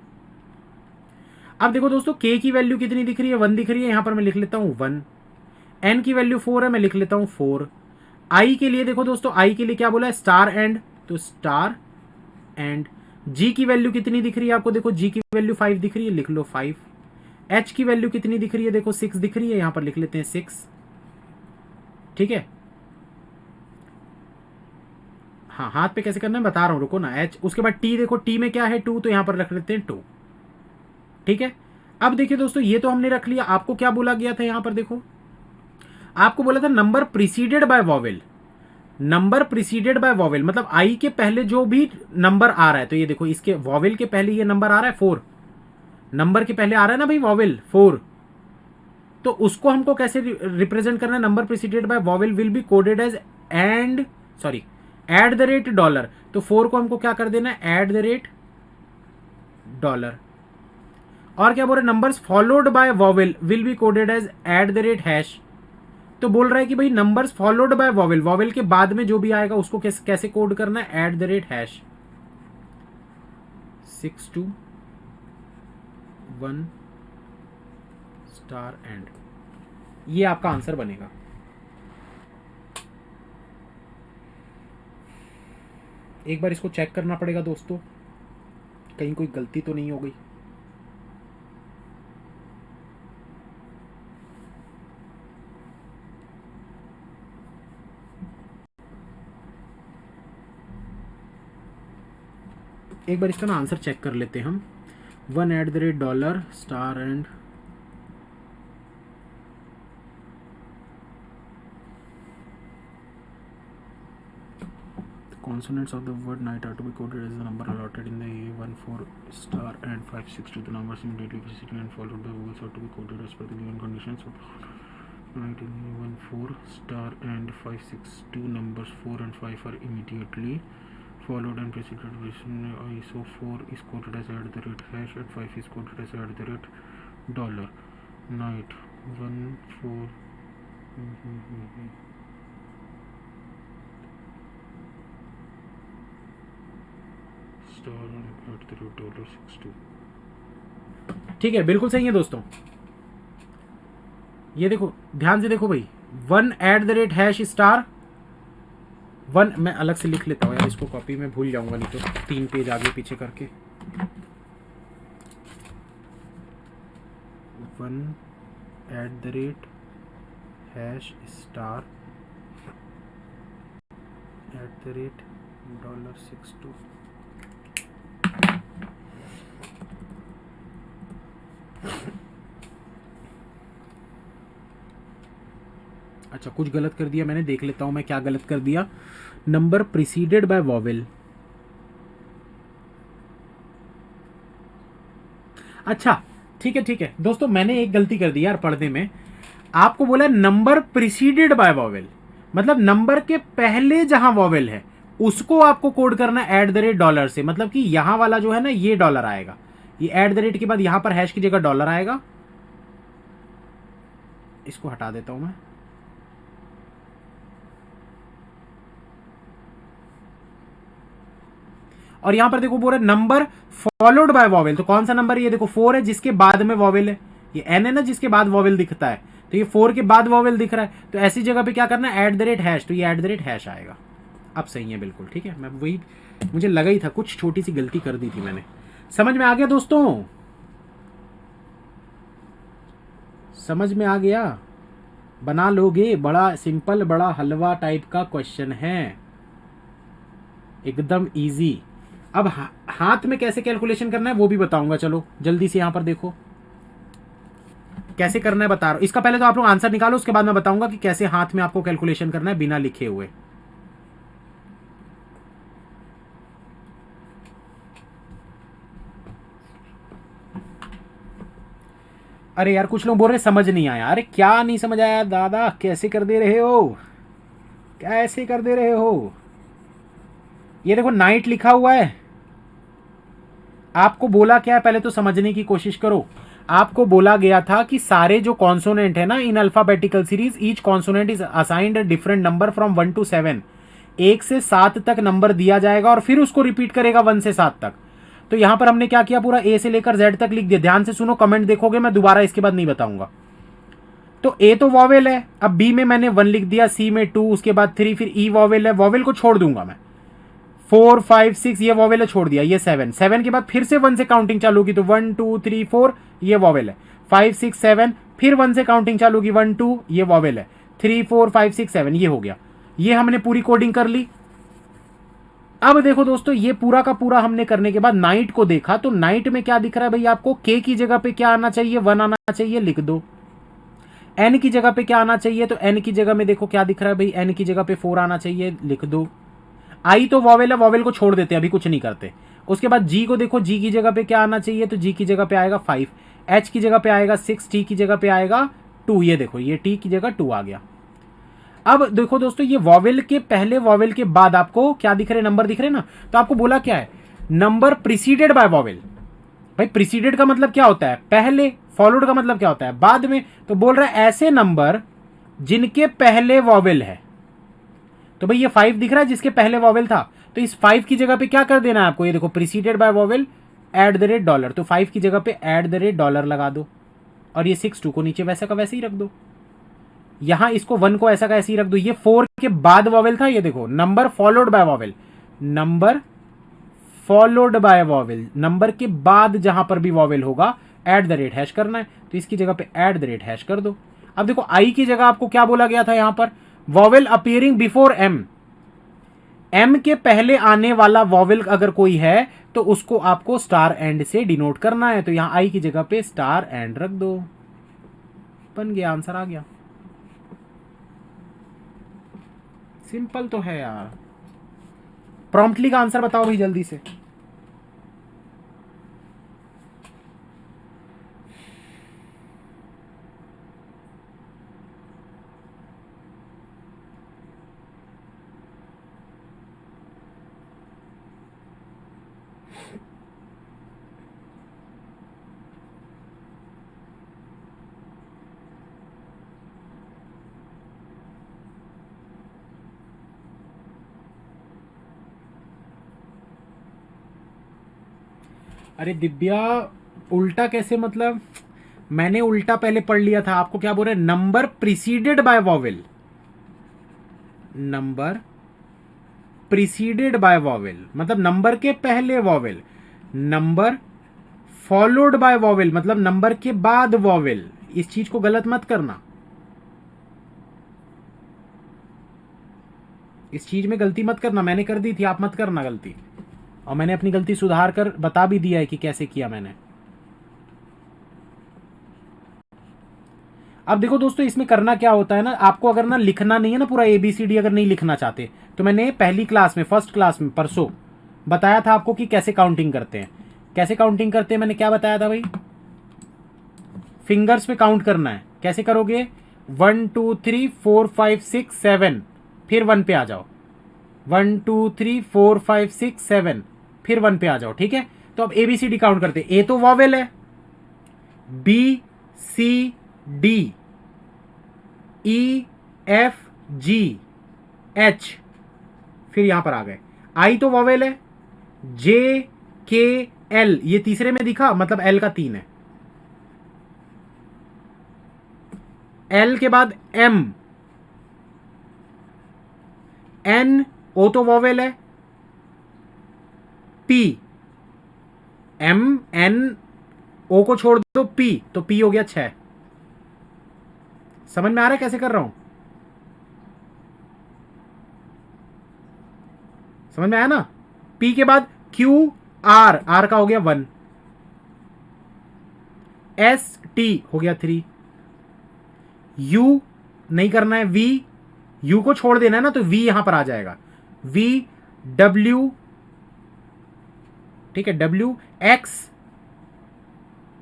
Speaker 1: अब देखो दोस्तों के की वैल्यू कितनी दिख रही है, 1 दिख रही है, यहां पर मैं लिख लेता हूं 1। एन की वैल्यू 4 है, मैं लिख लेता हूं 4। आई के लिए देखो दोस्तों, आई के लिए क्या बोला है, स्टार एंड, तो स्टार एंड। जी की वैल्यू कितनी दिख रही है आपको, देखो जी की वैल्यू 5 दिख रही है, लिख लो 5। एच की वैल्यू कितनी दिख रही है, देखो 6 दिख रही है, यहां पर लिख लेते हैं 6, ठीक है। हाँ हाथ पे कैसे करना है बता रहा हूँ, रुको ना। एच, उसके बाद टी, देखो टी में क्या है 2, तो यहां पर रख लेते हैं 2। ठीक है, अब देखिए दोस्तों ये तो हमने रख लिया। आपको क्या बोला गया था यहां पर देखो, आपको बोला था number preceded by vowel. Number preceded by vowel मतलब आई के पहले जो भी नंबर आ रहा है, तो ये देखो इसके वॉवेल के पहले ये नंबर आ रहा है 4, नंबर के पहले आ रहा है ना भाई वॉवेल 4, तो उसको हमको कैसे रिप्रेजेंट करना है? Number preceded by vowel will be coded as and sorry at the rate dollar. तो 4 को हमको क्या कर देना है? At the rate dollar. और क्या बोल रहे? Numbers followed by vowel will be coded as at the rate hash. तो बोल रहा है कि भाई numbers followed by vowel, vowel के बाद में जो भी आएगा उसको कैसे कोड करना है? At the rate hash 621 star and. ये आपका आंसर बनेगा। एक बार इसको चेक करना पड़ेगा दोस्तों, कहीं कोई गलती तो नहीं हो गई। एक बार इसका ना आंसर चेक कर लेते हैं हम। 1 eight the rate dollar star and consonants of the word night are to be coded as the number allotted in the A14 star and 562. The numbers immediately preceding and followed by vowels are to be coded as per the given conditions. So night in A14 star and 562 numbers 4 and 5 are immediately followed and preceded with ISO 4 is coded as at the rate hash and 5 is coded as at the rate dollar. Night 14 ठीक है, बिल्कुल सही है दोस्तों। ये देखो ध्यान से देखो भाई, 1 eight the rate hash star 1, मैं अलग से लिख लेता हूँ यार, इसको कॉपी में भूल जाऊंगा नहीं तो 3 पेज आगे पीछे करके। 1 eight the rate hash star eight the rate $62। अच्छा कुछ गलत कर दिया मैंने, देख लेता हूं मैं क्या गलत कर दिया। नंबर प्रीसीडेड बाय वॉवेल, अच्छा ठीक है दोस्तों, मैंने एक गलती कर दी यार पढ़ने में। आपको बोला नंबर प्रीसीडेड बाय वॉवेल, मतलब नंबर के पहले जहां वॉवेल है उसको आपको कोड करना एट द रेट डॉलर से। मतलब कि यहां वाला जो है ना ये डॉलर आएगा, ये एट द रेट के बाद यहां पर हैश की जगह डॉलर आएगा। इसको हटा देता हूं मैं। और यहां पर देखो बोल रहे नंबर फॉलोड बाय वॉवेल, तो कौन सा नंबर है? ये देखो 4 है जिसके बाद में वॉवेल है, ये n है ना जिसके बाद वॉवेल दिखता है, तो ये 4 के बाद वॉवेल दिख रहा है, तो ऐसी जगह पे क्या करना है? एट द रेट हैश, तो ये एट द रेट हैश आएगा। अब सही है बिल्कुल, ठीक है। मैं वही, मुझे लगा ही था कुछ छोटी सी गलती कर दी थी मैंने। समझ में आ गया दोस्तों? समझ में आ गया? बना लोगे? बड़ा सिंपल, बड़ा हलवा टाइप का क्वेश्चन है, एकदम इजी। अब हाथ में कैसे कैलकुलेशन करना है वो भी बताऊंगा। चलो जल्दी से यहां पर देखो कैसे करना है, बता रहा हूं। इसका पहले तो आप लोग आंसर निकालो, उसके बाद मैं बताऊंगा कि कैसे हाथ में आपको कैलकुलेशन करना है बिना लिखे हुए। अरे यार कुछ लोग बोल रहे समझ नहीं आया। अरे क्या नहीं समझ आया दादा? कैसे कर दे रहे हो, कैसे कर दे रहे हो? ये देखो नाइट लिखा हुआ है, आपको बोला क्या है पहले तो समझने की कोशिश करो। आपको बोला गया था कि सारे जो कॉन्सोनेंट है ना in alphabetical series, each consonant is assigned a different number from 1 to 7। 1 से 7 तक नंबर दिया जाएगा और फिर उसको रिपीट करेगा 1 से 7 तक। तो यहां पर हमने क्या किया, पूरा ए से लेकर जेड तक लिख दिया। ध्यान से सुनो, कमेंट देखोगे, मैं दोबारा इसके बाद नहीं बताऊंगा। तो ए तो वॉवेल है, अब बी में मैंने 1 लिख दिया, सी में 2, उसके बाद 3, फिर ई वॉवेल है, वॉवेल को छोड़ दूंगा मैं। 4 5 6 ये वॉवेल है, छोड़ दिया। ये 7 के बाद फिर से 1 से काउंटिंग चालू की, तो 1 2 3 4 ये वॉवेल है। 5 6 7 फिर 1 से काउंटिंग चालू की, 1 2 ये वॉवेल है। 3 4 5 6 7 ये हो गया। ये हमने पूरी कोडिंग कर ली। अब देखो दोस्तों, ये पूरा का पूरा हमने करने के बाद नाइट को देखा, तो नाइट में क्या दिख रहा है भाई आपको, के की जगह पे क्या आना चाहिए, 1 आना चाहिए, लिख दो। एन की जगह पे क्या आना चाहिए, तो एन की जगह में देखो क्या दिख रहा है भाई, एन की जगह पे 4 आना चाहिए, लिख दो। आई तो वॉवेल है, वॉवेल को छोड़ देते हैं, अभी कुछ नहीं करते। उसके बाद जी को देखो, जी की जगह पे क्या आना चाहिए, तो जी की जगह पे आएगा 5, एच की जगह पे आएगा 6, टी की जगह पे आएगा 2, ये देखो ये टी की जगह 2 आ गया। अब देखो दोस्तों, ये वॉवेल के पहले वॉवेल के बाद आपको क्या दिख रहे, नंबर दिख रहे ना, तो आपको बोला क्या है, नंबर प्रीसीडेड बाय वॉवेल। भाई प्रीसीडेड का मतलब क्या होता है, पहले, फॉलोड का मतलब क्या होता है, बाद में। तो बोल रहा है ऐसे नंबर जिनके पहले वॉवेल है। तो भाई ये 5 दिख रहा है जिसके पहले वॉवेल था, तो इस 5 की जगह पे क्या कर देना है आपको, ये देखो प्रीसीडेड बाय वॉवेल @ $, तो 5 की जगह पे $, लगा दो, और ये 6 2 को नीचे वैसा का वैसे ही रख दो। यहां इसको 1 को ऐसा का ऐसे ही रख दो। ये 4 के बाद वॉवेल था, ये देखो number followed by vowel, number followed by vowel, number के बाद जहां पर भी वॉवेल होगा @ करना है, तो इसकी जगह पे @ कर दो। अब देखो आई की जगह आपको क्या बोला गया था, यहां पर vowel appearing before M, M के पहले आने वाला वॉवेल अगर कोई है तो उसको आपको स्टार एंड से डिनोट करना है, तो यहां आई की जगह पे स्टार एंड रख दो, बन गया, आंसर आ गया। सिंपल तो है यार। प्रॉम्प्टली का आंसर बताओ भाई जल्दी से। अरे दिव्या, उल्टा कैसे, मतलब मैंने उल्टा पहले पढ़ लिया था। आपको क्या बोल रहे हैं, number preceded by vowel, number preceded by vowel मतलब नंबर के पहले vowel, number followed by vowel मतलब नंबर के बाद वॉवेल। इस चीज को गलत मत करना, इस चीज में गलती मत करना, मैंने कर दी थी, आप मत करना गलती। और मैंने अपनी गलती सुधार कर बता भी दिया है कि कैसे किया मैंने। अब देखो दोस्तों, इसमें करना क्या होता है ना, आपको अगर ना लिखना नहीं है ना पूरा ABCD, अगर नहीं लिखना चाहते, तो मैंने पहली क्लास में, फर्स्ट क्लास में परसों बताया था आपको कि कैसे काउंटिंग करते हैं। कैसे काउंटिंग करते हैं मैंने क्या बताया था भाई, फिंगर्स पे काउंट करना है। कैसे करोगे, 1 2 3 4 5 6 7, फिर 1 पे आ जाओ, 1 2 3 4 5 6 7, फिर 1 पे आ जाओ, ठीक है। तो अब ABCD काउंट करते हैं। ए तो वॉवेल है, BCD, EFGH, फिर यहां पर आ गए। आई तो वॉवेल है, JKL, ये तीसरे में दिखा, मतलब L का 3 है। L के बाद M, N, O तो वॉवेल है, P, M N O को छोड़ दो, P, तो P हो गया 6। समझ में आ रहा है कैसे कर रहा हूं, समझ में आया ना। P के बाद Q R, R का हो गया 1, S T हो गया 3, U नहीं करना है, V, U को छोड़ देना है ना, तो V यहां पर आ जाएगा, V W, ठीक है, W X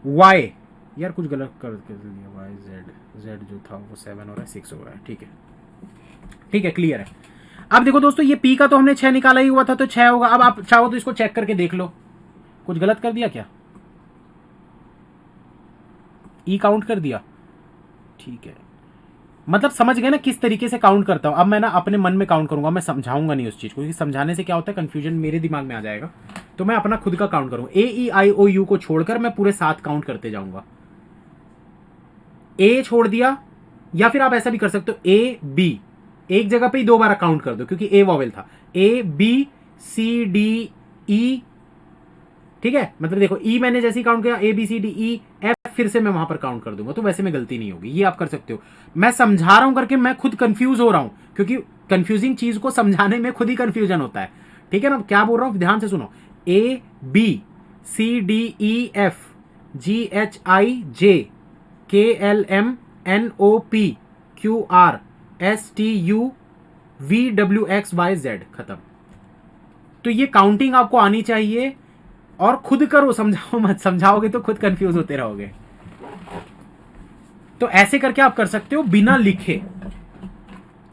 Speaker 1: Y, यार कुछ गलत कर दिया, Y Z जो था वो 7 हो रहा है, 6 हो रहा है, ठीक है, ठीक है, क्लियर है। अब देखो दोस्तों, ये P का तो हमने 6 निकाला ही हुआ था, तो 6 होगा। अब आप चाहो तो इसको चेक करके देख लो, कुछ गलत कर दिया क्या, E काउंट कर दिया, ठीक है। मतलब समझ गए ना किस तरीके से काउंट करता हूं। अब मैं ना अपने मन में काउंट करूंगा, मैं समझाऊंगा नहीं उस चीज को, क्योंकि समझाने से क्या होता है, कंफ्यूजन मेरे दिमाग में आ जाएगा। तो मैं अपना खुद का काउंट करूंगा, AEIOU को छोड़कर मैं पूरे 7 काउंट करते जाऊंगा। A छोड़ दिया, या फिर आप ऐसा भी कर सकते हो, A B, एक जगह पे ही 2 बार काउंट कर दो, क्योंकि A वॉवेल था, A B C D E, ठीक है। मतलब देखो E मैंने जैसे ही काउंट किया, A B C D E F, फिर से मैं वहां पर काउंट कर दूंगा, तो वैसे में गलती नहीं होगी। ये आप कर सकते हो। मैं समझा रहा हूं करके मैं खुद कंफ्यूज हो रहा हूं, क्योंकि कंफ्यूजिंग चीज को समझाने में खुद ही कंफ्यूजन होता है, ठीक है ना? क्या बोल रहा हूं, ध्यान से सुनो। A B C D E F G H I J K L M N O P Q R S T U V W X Y Z, खत्म। तो ये काउंटिंग आपको आनी चाहिए, और खुद करो, समझाओ मत, समझाओगे तो खुद कंफ्यूज होते रहोगे। तो ऐसे करके आप कर सकते हो बिना लिखे।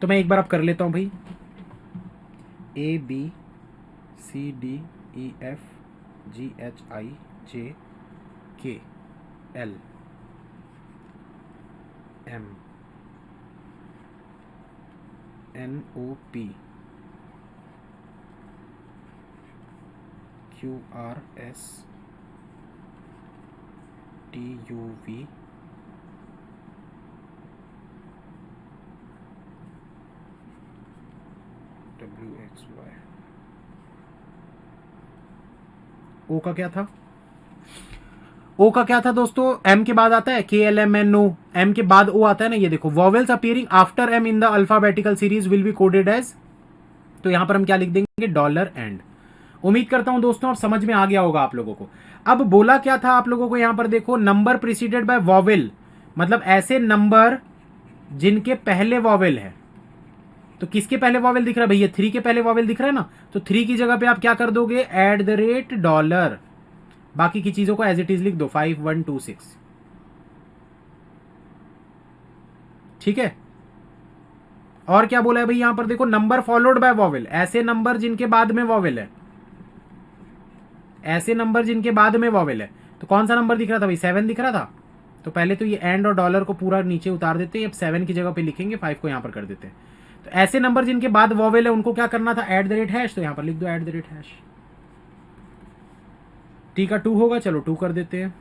Speaker 1: तो मैं एक बार आप कर लेता हूं भाई। A B C D E F G H I J K L M N O P Q R S T U V W X Y। ओ का क्या था? ओ का क्या था दोस्तों? एम के बाद आता है के L M N O, M के बाद ओ आता है ना, ये देखो, vowels appearing after M in the alphabetical series will be coded as, तो यहां पर हम क्या लिख देंगे? Dollar and. उम्मीद करता हूं दोस्तों अब समझ में आ गया होगा आप लोगों को। अब बोला क्या था आप लोगों को, यहां पर देखो, नंबर प्रिसीडेड बाय वॉवेल, मतलब ऐसे नंबर जिनके पहले वॉवेल है। तो किसके पहले वॉवेल दिख रहा है भैया? 3 के पहले वॉवेल दिख रहा है ना, तो 3 की जगह पे आप क्या कर दोगे? $, बाकी की चीजों को एज इट इज लिख दो, 5126। ठीक है। और क्या बोला है भाई यहां पर देखो, नंबर फॉलोड बाय वॉवेल, ऐसे नंबर जिनके बाद में वॉवेल है, ऐसे नंबर जिनके बाद में वॉवेल है। तो कौन सा नंबर दिख रहा था भाई? 7 दिख रहा था। तो पहले तो ये एंड और डॉलर को पूरा नीचे उतार देते हैं, अब 7 की जगह पे लिखेंगे, 5 को यहां पर कर देते हैं। तो ऐसे नंबर जिनके बाद वॉवेल है उनको क्या करना था? @#, तो यहां पर लिख दो @#। टी का 2 होगा, चलो 2 कर देते हैं।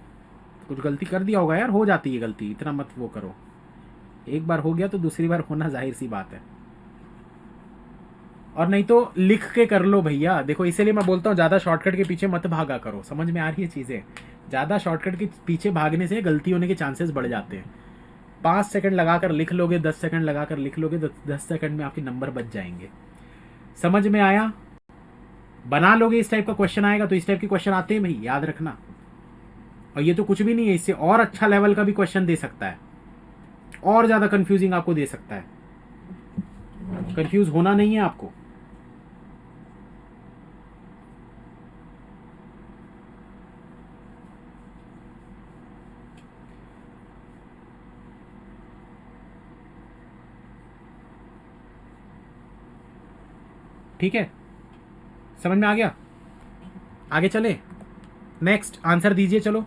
Speaker 1: कुछ गलती कर दिया होगा यार, हो जाती है गलती, इतना मत वो करो। एक बार हो गया तो दूसरी बार होना जाहिर सी बात है। और नहीं तो लिख के कर लो भैया, देखो इसीलिए मैं बोलता हूँ ज्यादा शॉर्टकट के पीछे मत भागा करो। समझ में आ रही है चीजें? ज्यादा शॉर्टकट के पीछे भागने से गलती होने के चांसेस बढ़ जाते हैं। 5 सेकंड लगाकर लिख लोगे, 10 सेकंड लगाकर लिख लोगे, 10 सेकंड में आपके नंबर बच जाएंगे। समझ में आया? बना लोगे, इस टाइप का क्वेश्चन आएगा तो इस टाइप के क्वेश्चन आते हैं भाई, याद रखना। और ये तो कुछ भी नहीं है, इससे और अच्छा लेवल का भी क्वेश्चन दे सकता है, और ज्यादा कंफ्यूजिंग आपको दे सकता है। कंफ्यूज होना नहीं है आपको। ठीक है, समझ में आ गया? आगे चले, नेक्स्ट आंसर दीजिए चलो।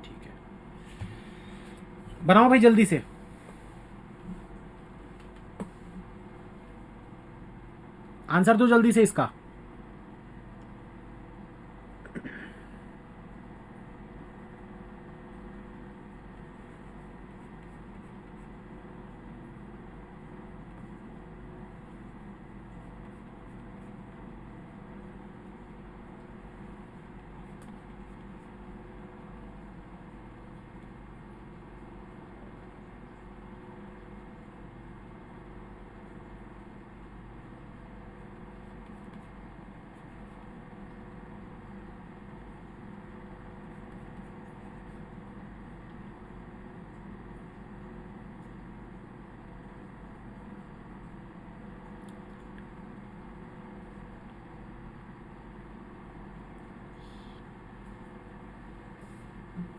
Speaker 1: ठीक है, बनाओ भाई जल्दी से। आंसर दो जल्दी से इसका।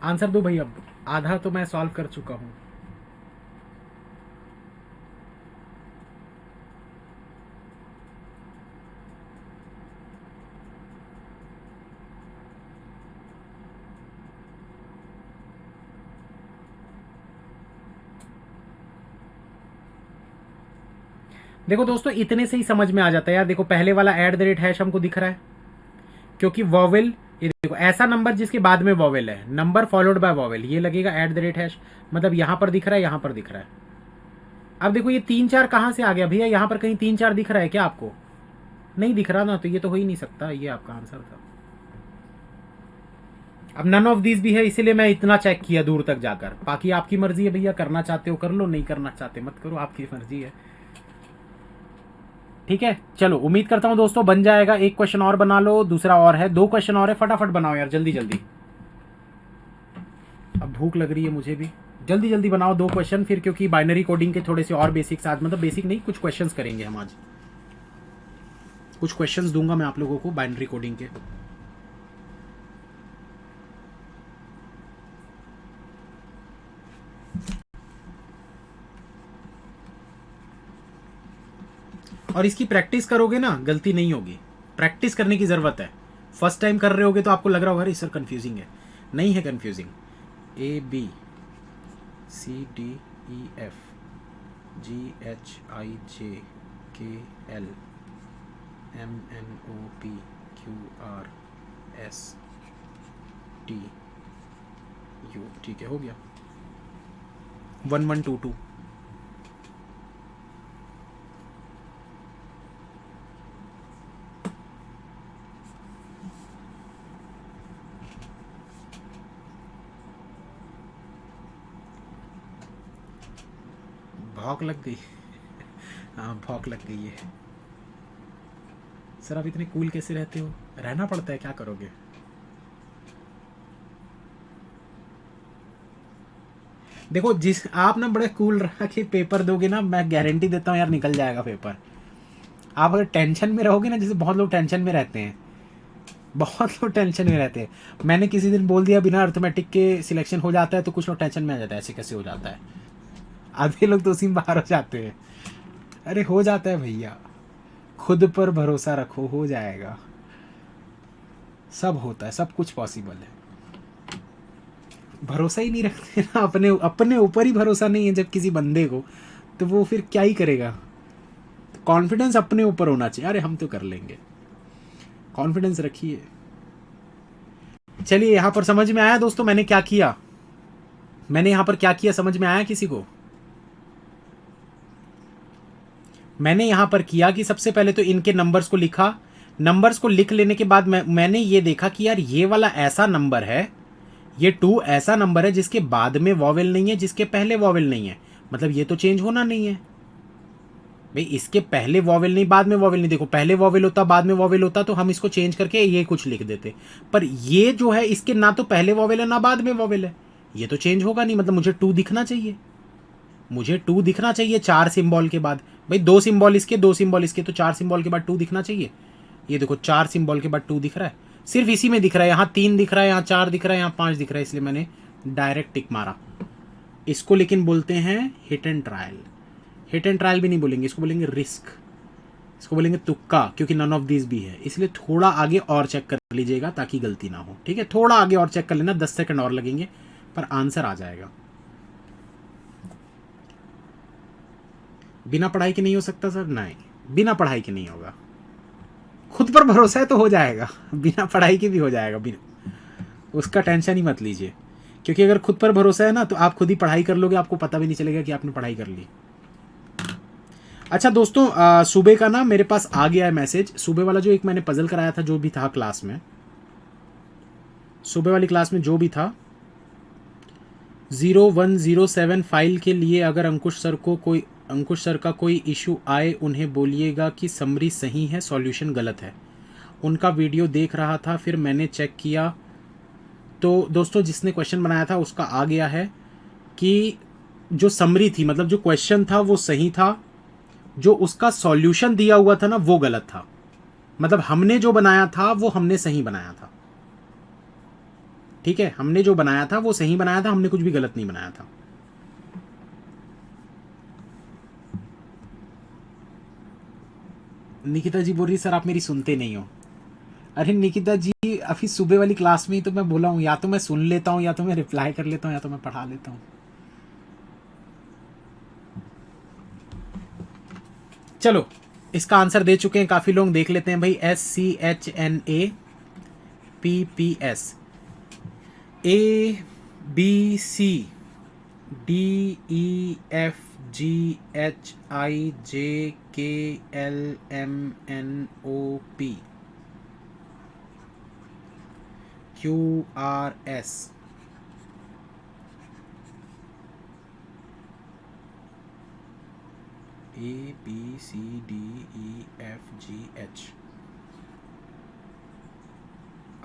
Speaker 1: आंसर दो भाई, अब आधा तो मैं सॉल्व कर चुका हूं। देखो दोस्तों इतने से ही समझ में आ जाता है यार। देखो पहले वाला एट द रेट हैश हमको दिख रहा है क्योंकि वॉवेल, ये देखो ऐसा नंबर जिसके बाद में वॉवेल है, नंबर फॉलोड बाय वॉवेल, ये लगेगा एट द रेट हैश। मतलब यहां पर दिख रहा है, यहां पर दिख रहा है। अब देखो ये 3 4 कहां से आ गया भैया? यहां पर कहीं 3 4 दिख रहा है क्या आपको? नहीं दिख रहा ना, तो ये तो हो ही नहीं सकता। ये आपका आंसर था। अब नन ऑफ दिस भी है, इसीलिए मैं इतना चेक किया दूर तक जाकर। बाकी आपकी मर्जी है भैया, करना चाहते हो कर लो, नहीं करना चाहते मत करो, आपकी मर्जी है। ठीक है चलो, उम्मीद करता हूं दोस्तों बन जाएगा। एक क्वेश्चन और बना लो, दूसरा और है, 2 क्वेश्चन और है, फटाफट बनाओ यार, जल्दी जल्दी। अब भूख लग रही है मुझे भी, जल्दी जल्दी बनाओ 2 क्वेश्चन फिर, क्योंकि बाइनरी कोडिंग के थोड़े से और बेसिक्स आज, मतलब बेसिक नहीं, कुछ क्वेश्चंस करेंगे हम आज। कुछ क्वेश्चंस दूंगा मैं आप लोगों को बाइनरी कोडिंग के। और इसकी प्रैक्टिस करोगे ना, गलती नहीं होगी। प्रैक्टिस करने की जरूरत है। फर्स्ट टाइम कर रहे होगे तो आपको लग रहा होगा अरे सर कंफ्यूजिंग है। नहीं है कंफ्यूजिंग। ABCDEFGHIJKLMNOPQRSTU, ठीक है हो गया। 1122। भौक लग गई। हाँ भौक लग गई है। सर आप इतने कूल कैसे रहते हो? रहना पड़ता है, क्या करोगे। देखो जिस आप ना बड़े कूल रह के पेपर दोगे ना, मैं गारंटी देता हूँ यार निकल जाएगा पेपर। आप अगर टेंशन में रहोगे ना, जैसे बहुत लोग टेंशन में रहते हैं, बहुत लोग टेंशन में रहते हैं। मैंने किसी दिन बोल दिया बिना अर्थमेटिक के सिलेक्शन हो जाता है, तो कुछ लोग टेंशन में आ जाता है, ऐसे कैसे हो जाता है। आधे लोग तो उसी में बाहर हो जाते हैं। अरे हो जाता है भैया, खुद पर भरोसा रखो, हो जाएगा। सब होता है, सब कुछ पॉसिबल है। भरोसा ही नहीं रखते ना अपने ऊपर ही भरोसा नहीं है जब किसी बंदे को, तो वो फिर क्या ही करेगा। तो कॉन्फिडेंस अपने ऊपर होना चाहिए। अरे हम तो कर लेंगे, कॉन्फिडेंस रखिए। चलिए यहां पर समझ में आया दोस्तों मैंने क्या किया? मैंने यहां पर क्या किया समझ में आया किसी को? मैंने यहां पर किया कि सबसे पहले तो इनके नंबर्स को लिखा। नंबर्स को लिख लेने के बाद मैंने ये देखा कि यार ये वाला ऐसा नंबर है, ये 2 ऐसा नंबर है जिसके बाद में वॉवेल नहीं है, जिसके पहले वॉवेल नहीं है। मतलब ये तो चेंज होना नहीं है भाई, इसके पहले वॉवेल नहीं बाद में वॉवेल नहीं। देखो पहले वॉवेल होता बाद में वॉवेल होता तो हम इसको चेंज करके ये कुछ लिख देते, पर ये जो है इसके ना तो पहले वॉवेल है ना बाद में वॉवेल है, ये तो चेंज होगा नहीं। मतलब मुझे 2 दिखना चाहिए, मुझे 2 दिखना चाहिए 4 सिंबल के बाद। भाई 2 सिंबल इसके 2 सिंबल इसके, तो 4 सिंबल के बाद 2 दिखना चाहिए। ये देखो 4 सिंबल के बाद 2 दिख रहा है, सिर्फ इसी में दिख रहा है। यहाँ 3 दिख रहा है, यहाँ 4 दिख रहा है, यहाँ 5 दिख रहा है, इसलिए मैंने डायरेक्ट टिक मारा इसको। लेकिन बोलते हैं hit and trial. Hit and trial भी नहीं बोलेंगे, इसको बोलेंगे रिस्क, इसको बोलेंगे तुक्का, क्योंकि नन ऑफ दिस भी है। इसलिए थोड़ा आगे और चेक कर लीजिएगा ताकि गलती ना हो। ठीक है, थोड़ा आगे और चेक कर लेना, 10 सेकंड और लगेंगे, पर आंसर आ जाएगा। बिना पढ़ाई के नहीं हो सकता सर? नहीं, बिना पढ़ाई के नहीं होगा। खुद पर भरोसा है तो हो जाएगा, बिना पढ़ाई के भी हो जाएगा, बिना उसका टेंशन ही मत लीजिए। क्योंकि अगर खुद पर भरोसा है ना, तो आप खुद ही पढ़ाई कर लोगे, आपको पता भी नहीं चलेगा कि आपने पढ़ाई कर ली। अच्छा दोस्तों, सुबह का ना मेरे पास आ गया है मैसेज। सुबह वाला जो एक मैंने पजल कराया था, जो भी था क्लास में, सुबह वाली क्लास में जो भी था, 0107 फाइल के लिए अगर अंकुश सर का कोई इशू आए, उन्हें बोलिएगा कि समरी सही है, सॉल्यूशन गलत है। उनका वीडियो देख रहा था, फिर मैंने चेक किया तो दोस्तों जिसने क्वेश्चन बनाया था उसका आ गया है कि जो समरी थी, मतलब जो क्वेश्चन था वो सही था, जो उसका सॉल्यूशन दिया हुआ था ना वो गलत था। मतलब हमने जो बनाया था वो हमने सही बनाया था। ठीक है, हमने जो बनाया था वो सही बनाया था, हमने कुछ भी गलत नहीं बनाया था। निकिता जी बोल रही सर आप मेरी सुनते नहीं हो। अरे निकिता जी, अभी सुबह वाली क्लास में ही तो मैं बोला हूं, या तो मैं सुन लेता हूं, या तो मैं रिप्लाई कर लेता हूं, या तो मैं पढ़ा लेता हूं। चलो इसका आंसर दे चुके हैं काफी लोग, देख लेते हैं भाई। SCHNAPPS, ABCDEFGHIJKLMNOP QRS ABCDEFGH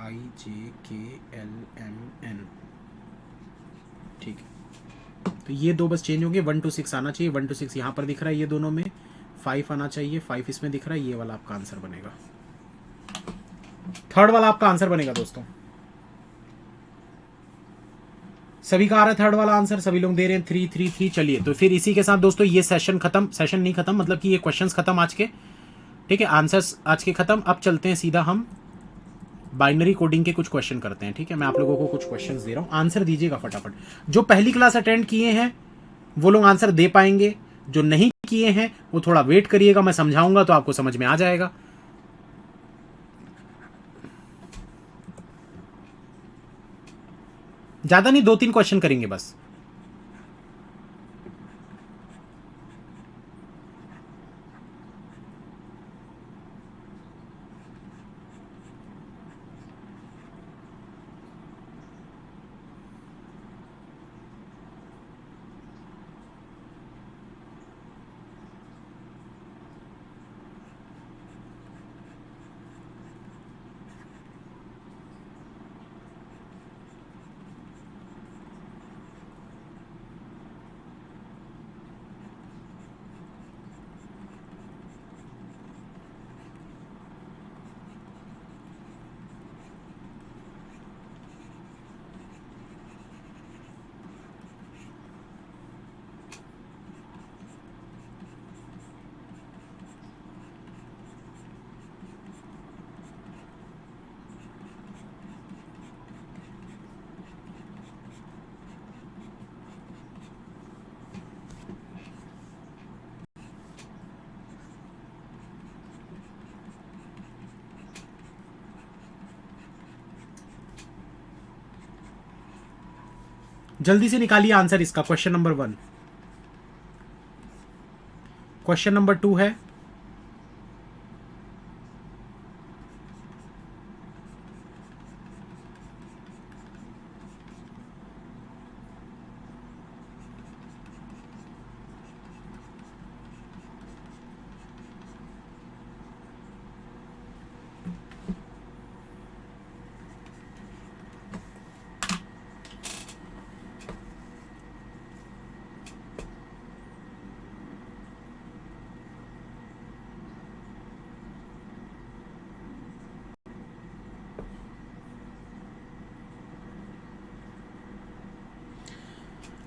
Speaker 1: IJKLMN, ठीक है। तो ये दो बस चेंज होंगे, 1 to 6 आना चाहिए, 1 to 6 यहाँ पर दिख रहा है ये दोनों में, 5 आना चाहिए, 5 इसमें दिख रहा है, ये वाला आपका आंसर बनेगा, थर्ड वाला आपका आंसर बनेगा दोस्तों। सभी का आ रहा है थर्ड वाला आंसर, सभी लोग दे रहे हैं 3 3 3। चलिए तो फिर इसी के साथ दोस्तों ये सेशन खत्म, सेशन नहीं खत्म मतलब कि ये क्वेश्चंस खत्म आज के, ठीक है, आंसर्स आज के खत्म। अब चलते हैं सीधा हम बाइनरी कोडिंग के कुछ क्वेश्चन करते हैं, ठीक है। मैं आप लोगों को कुछ क्वेश्चंस दे रहा हूं, आंसर दीजिएगा फटाफट। जो पहली क्लास अटेंड किए हैं वो लोग आंसर दे पाएंगे, जो नहीं किए हैं वो थोड़ा वेट करिएगा, मैं समझाऊंगा तो आपको समझ में आ जाएगा। ज्यादा नहीं, 2-3 क्वेश्चन करेंगे बस। जल्दी से निकालिए आंसर इसका, क्वेश्चन नंबर 1। क्वेश्चन नंबर 2 है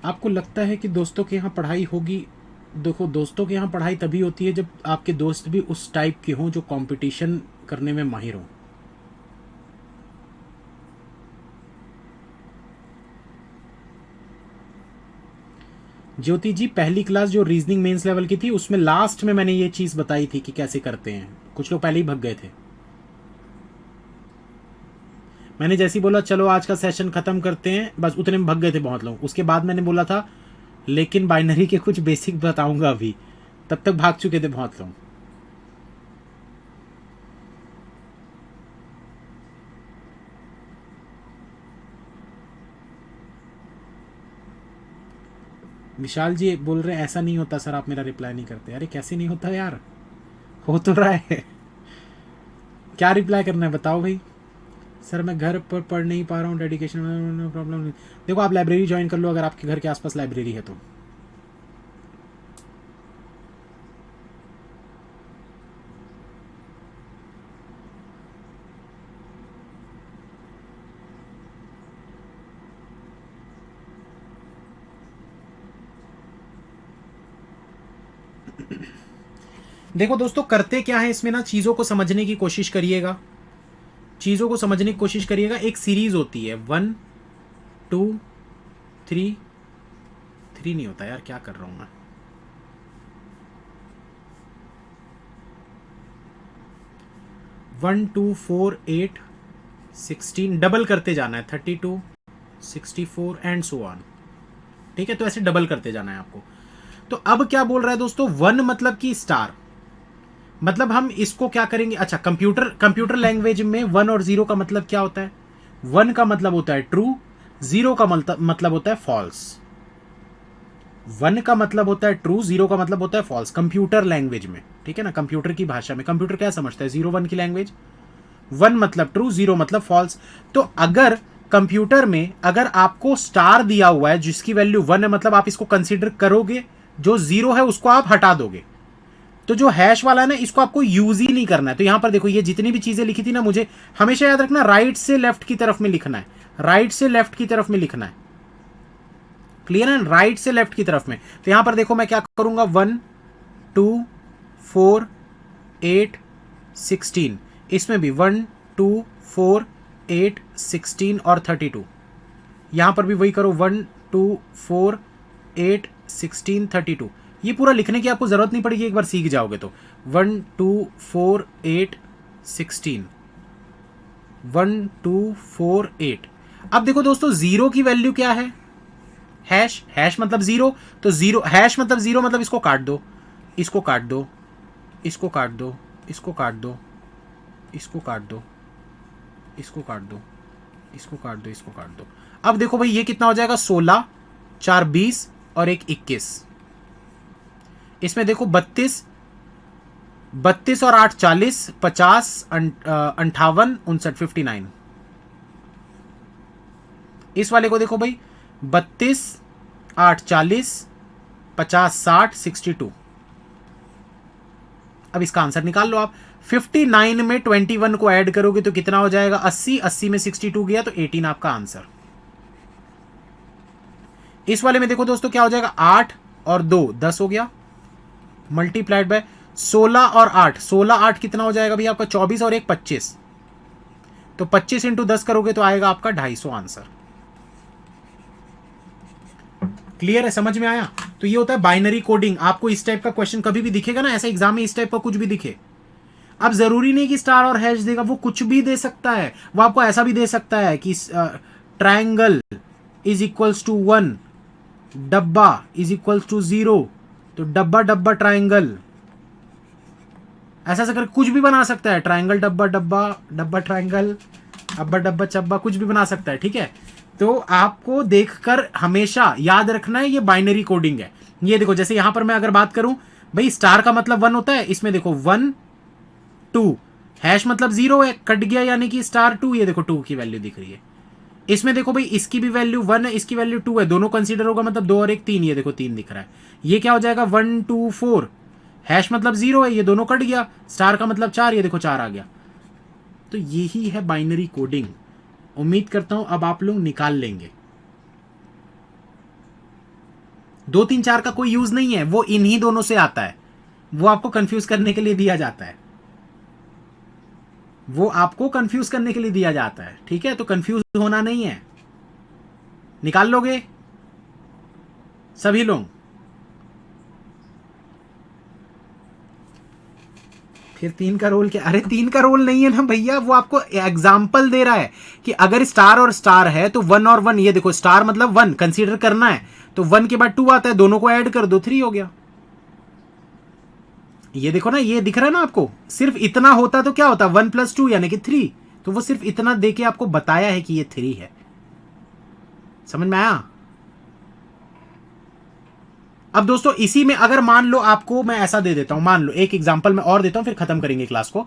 Speaker 1: आपको लगता है कि दोस्तों के यहाँ पढ़ाई होगी? देखो दोस्तों के यहाँ पढ़ाई तभी होती है जब आपके दोस्त भी उस टाइप के हों जो कंपटीशन करने में माहिर हों। ज्योति जी पहली क्लास जो रीजनिंग मेंस लेवल की थी उसमें लास्ट में मैंने ये चीज बताई थी कि कैसे करते हैं, कुछ लोग पहले ही भग गए थे। मैंने जैसे ही बोला चलो आज का सेशन खत्म करते हैं, बस उतने में भग गए थे बहुत लोग। उसके बाद मैंने बोला था लेकिन बाइनरी के कुछ बेसिक बताऊंगा अभी, तब तक भाग चुके थे बहुत लोग। विशाल जी बोल रहे हैं ऐसा नहीं होता सर, आप मेरा रिप्लाई नहीं करते। अरे कैसे नहीं होता यार, हो तो रहा है। क्या रिप्लाई करना है बताओ भाई। सर मैं घर पर पढ़ नहीं पा रहा हूँ, डेडिकेशन में प्रॉब्लम नहीं। देखो आप लाइब्रेरी ज्वाइन कर लो अगर आपके घर के आसपास लाइब्रेरी है तो। देखो दोस्तों करते क्या है इसमें ना, चीज़ों को समझने की कोशिश करिएगा, चीज़ों को समझने की कोशिश करिएगा। एक सीरीज होती है 1 2 3 3 नहीं होता यार, क्या कर रहा हूँ मैं। 1 2 4 8 16 डबल करते जाना है, 32 64 एंड सो ऑन। ठीक है, तो ऐसे डबल करते जाना है आपको। तो अब क्या बोल रहा है दोस्तों, 1 मतलब कि स्टार, मतलब हम इसको क्या करेंगे, अच्छा कंप्यूटर लैंग्वेज में 1 और 0 का मतलब क्या होता है, 1 का मतलब होता है ट्रू, 0 का मतलब होता है फॉल्स। 1 का मतलब होता है ट्रू, 0 का मतलब होता है फॉल्स कंप्यूटर लैंग्वेज में। ठीक है ना, कंप्यूटर की भाषा में कंप्यूटर क्या समझता है, 0 1 की लैंग्वेज। 1 मतलब ट्रू, 0 मतलब फॉल्स। तो अगर कंप्यूटर में अगर आपको स्टार दिया हुआ है जिसकी वैल्यू 1 है, मतलब आप इसको कंसीडर करोगे, जो 0 है उसको आप हटा दोगे। तो जो हैश वाला है ना, इसको आपको यूज ही नहीं करना है। तो यहां पर देखो, ये जितनी भी चीजें लिखी थी ना, मुझे हमेशा याद रखना राइट से लेफ्ट की तरफ में लिखना है, राइट से लेफ्ट की तरफ में लिखना है। क्लियर है, राइट से लेफ्ट की तरफ में। तो यहां पर देखो मैं क्या करूंगा, 1 2 4 8 16, इसमें भी 1 2 4 8 16 और 32। यहां पर भी वही करो, 1 2 4 8 16 32। ये पूरा लिखने की आपको जरूरत नहीं पड़ेगी, एक बार सीख जाओगे तो। 1 2 4 8 16, 1 2 4 8। अब देखो दोस्तों, 0 की वैल्यू क्या है, हैश, हैश मतलब 0। तो 0 हैश मतलब 0, मतलब इसको काट दो, इसको काट दो, इसको काट दो, इसको काट दो, इसको काट दो, इसको काट दो, इसको काट दो, इसको काट दो। अब देखो भाई, ये कितना हो जाएगा, 16 4 20 और 1 21। इसमें देखो 32 32 और 8 40, 50 58 59 59। इस वाले को देखो भाई, 32 8 40 50 60 62। अब इसका आंसर निकाल लो आप। 59 में 21 को ऐड करोगे तो कितना हो जाएगा, 80, 80 में 62 गया तो 18 आपका आंसर। इस वाले में देखो दोस्तों क्या हो जाएगा, 8 और 2 10 हो गया, मल्टीप्लाइड बाय 16 और 8, 16 8 कितना हो जाएगा भैया आपका, 24 और 1 25। तो 25 इंटू 10 करोगे तो आएगा आपका 250 आंसर। क्लियर है, समझ में आया। तो ये होता है बाइनरी कोडिंग। आपको इस टाइप का क्वेश्चन कभी भी दिखेगा ना ऐसा एग्जाम में, इस टाइप का कुछ भी दिखे, अब जरूरी नहीं कि स्टार और हैश देगा, वो कुछ भी दे सकता है। वो आपको ऐसा भी दे सकता है कि ट्रायंगल इज इक्वल्स टू 1, डब्बा इज इक्वल्स टू 0, तो डब्बा डब्बा ट्रायंगल, ऐसा कर कुछ भी बना सकता है। ट्रायंगल डब्बा डब्बा, डब्बा ट्रायंगल, अब्बा डब्बा चब्बा, कुछ भी बना सकता है। ठीक है, तो आपको देखकर हमेशा याद रखना है ये बाइनरी कोडिंग है। ये देखो, जैसे यहां पर मैं अगर बात करूं भाई, स्टार का मतलब 1 होता है, इसमें देखो 1 2, हैश मतलब 0 है, कट गया यानी कि स्टार 2, ये देखो 2 की वैल्यू दिख रही है। इसमें देखो भाई, इसकी भी वैल्यू 1 है, इसकी वैल्यू 2 है, दोनों कंसीडर होगा, मतलब 2 और 1 3, ये देखो 3 दिख रहा है। ये क्या हो जाएगा, 1 2 4, हैश मतलब 0 है, ये दोनों कट गया, स्टार का मतलब 4, ये देखो 4 आ गया। तो यही है बाइनरी कोडिंग। उम्मीद करता हूं अब आप लोग निकाल लेंगे। 2 3 4 का कोई यूज नहीं है, वो इन्हीं दोनों से आता है, वो आपको कंफ्यूज करने के लिए दिया जाता है, वो आपको कंफ्यूज करने के लिए दिया जाता है। ठीक है, तो कंफ्यूज होना नहीं है, निकाल लोगे सभी लोग। फिर 3 का रोल क्या, अरे 3 का रोल नहीं है ना भैया, वो आपको एग्जाम्पल दे रहा है कि अगर स्टार और स्टार है तो 1 और 1, ये देखो स्टार मतलब 1 कंसीडर करना है, तो 1 के बाद 2 आता है, दोनों को ऐड कर दो, 3 हो गया। ये देखो ना, ये दिख रहा है ना आपको, सिर्फ इतना होता तो क्या होता, 1 + 2 यानी कि 3, तो वो सिर्फ इतना देके आपको बताया है कि ये 3 है। समझ में आया। अब दोस्तों इसी में अगर मान लो आपको मैं ऐसा दे देता हूं, मान लो एक एग्जांपल मैं और देता हूं, फिर खत्म करेंगे क्लास को।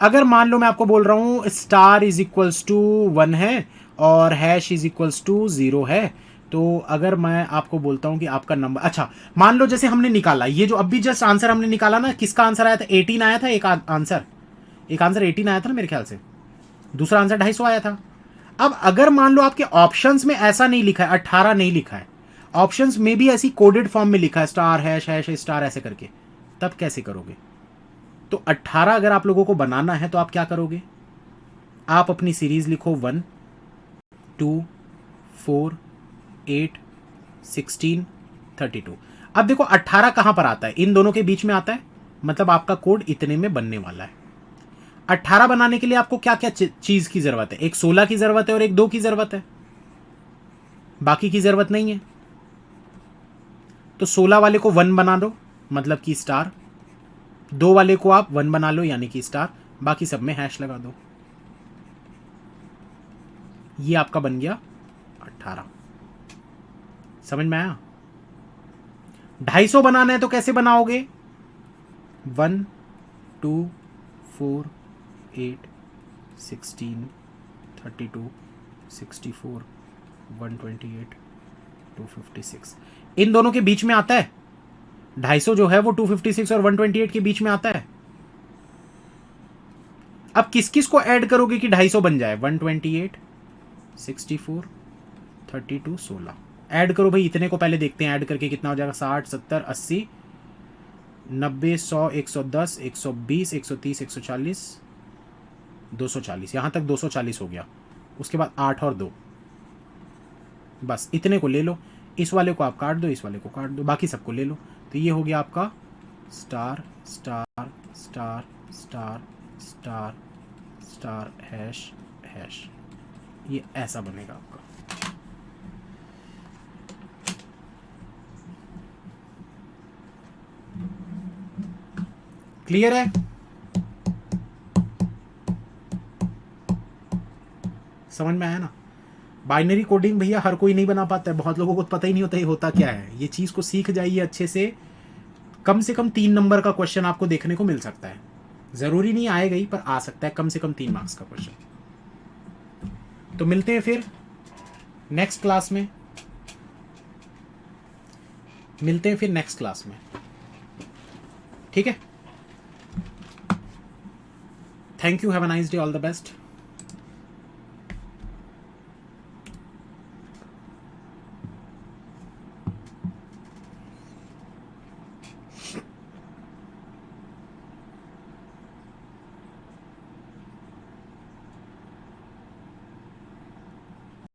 Speaker 1: अगर मान लो मैं आपको बोल रहा हूं स्टार इज इक्वल्स टू 1 है और हैश इज इक्वल्स टू 0 है, तो अगर मैं आपको बोलता हूं कि आपका नंबर, अच्छा मान लो जैसे हमने निकाला ये जो अभी जस्ट आंसर हमने निकाला ना, किसका आंसर आया था, 18 आया था। एक आंसर 18 आया था ना मेरे ख्याल से, दूसरा आंसर 250 आया था। अब अगर मान लो आपके ऑप्शंस में ऐसा नहीं लिखा है, 18 नहीं लिखा है, ऑप्शंस में भी ऐसी कोडेड फॉर्म में लिखा है स्टार हैश हैश स्टार ऐसे करके, तब कैसे करोगे। तो 18 अगर आप लोगों को बनाना है तो आप क्या करोगे, आप अपनी सीरीज लिखो 1 2 4 8 16 32। अब देखो 18 कहां पर आता है, इन दोनों के बीच में आता है, मतलब आपका कोड इतने में बनने वाला है। 18 बनाने के लिए आपको क्या क्या चीज की जरूरत है? एक 16 की जरूरत है और एक 2 की जरूरत है, बाकी की जरूरत नहीं है। तो 16 वाले को 1 बना दो, मतलब कि स्टार। 2 वाले को आप 1 बना लो, यानी कि स्टार। बाकी सब में हैश लगा दो। ये आपका बन गया 18। समझ में आया? 250 बनाना है तो कैसे बनाओगे? 1 2 4 8 16 32 64 128 256। इन दोनों के बीच में आता है 250 जो है वो 256 और 128 के बीच में आता है। अब किस किस को ऐड करोगे कि 250 बन जाए? 128 64 32 16 ऐड करो भाई। इतने को पहले देखते हैं ऐड करके कितना हो जाएगा। 60 70 80 90 100 110 120 130 140 240। यहां तक 240 हो गया। उसके बाद 8 और 2, बस इतने को ले लो। इस वाले को आप काट दो, इस वाले को काट दो, बाकी सबको ले लो। तो ये हो गया आपका star star star star star star hash hash. ये ऐसा बनेगा आपका। क्लियर है? समझ में आया ना? बाइनरी कोडिंग भैया हर कोई नहीं बना पाता है, बहुत लोगों को पता ही नहीं होता ये होता क्या है। ये चीज को सीख जाइए अच्छे से कम 3 नंबर का क्वेश्चन आपको देखने को मिल सकता है। जरूरी नहीं आएगा ही, पर आ सकता है कम से कम 3 मार्क्स का क्वेश्चन। तो मिलते हैं फिर नेक्स्ट क्लास में। ठीक है? Thank you, have a nice day, all the best.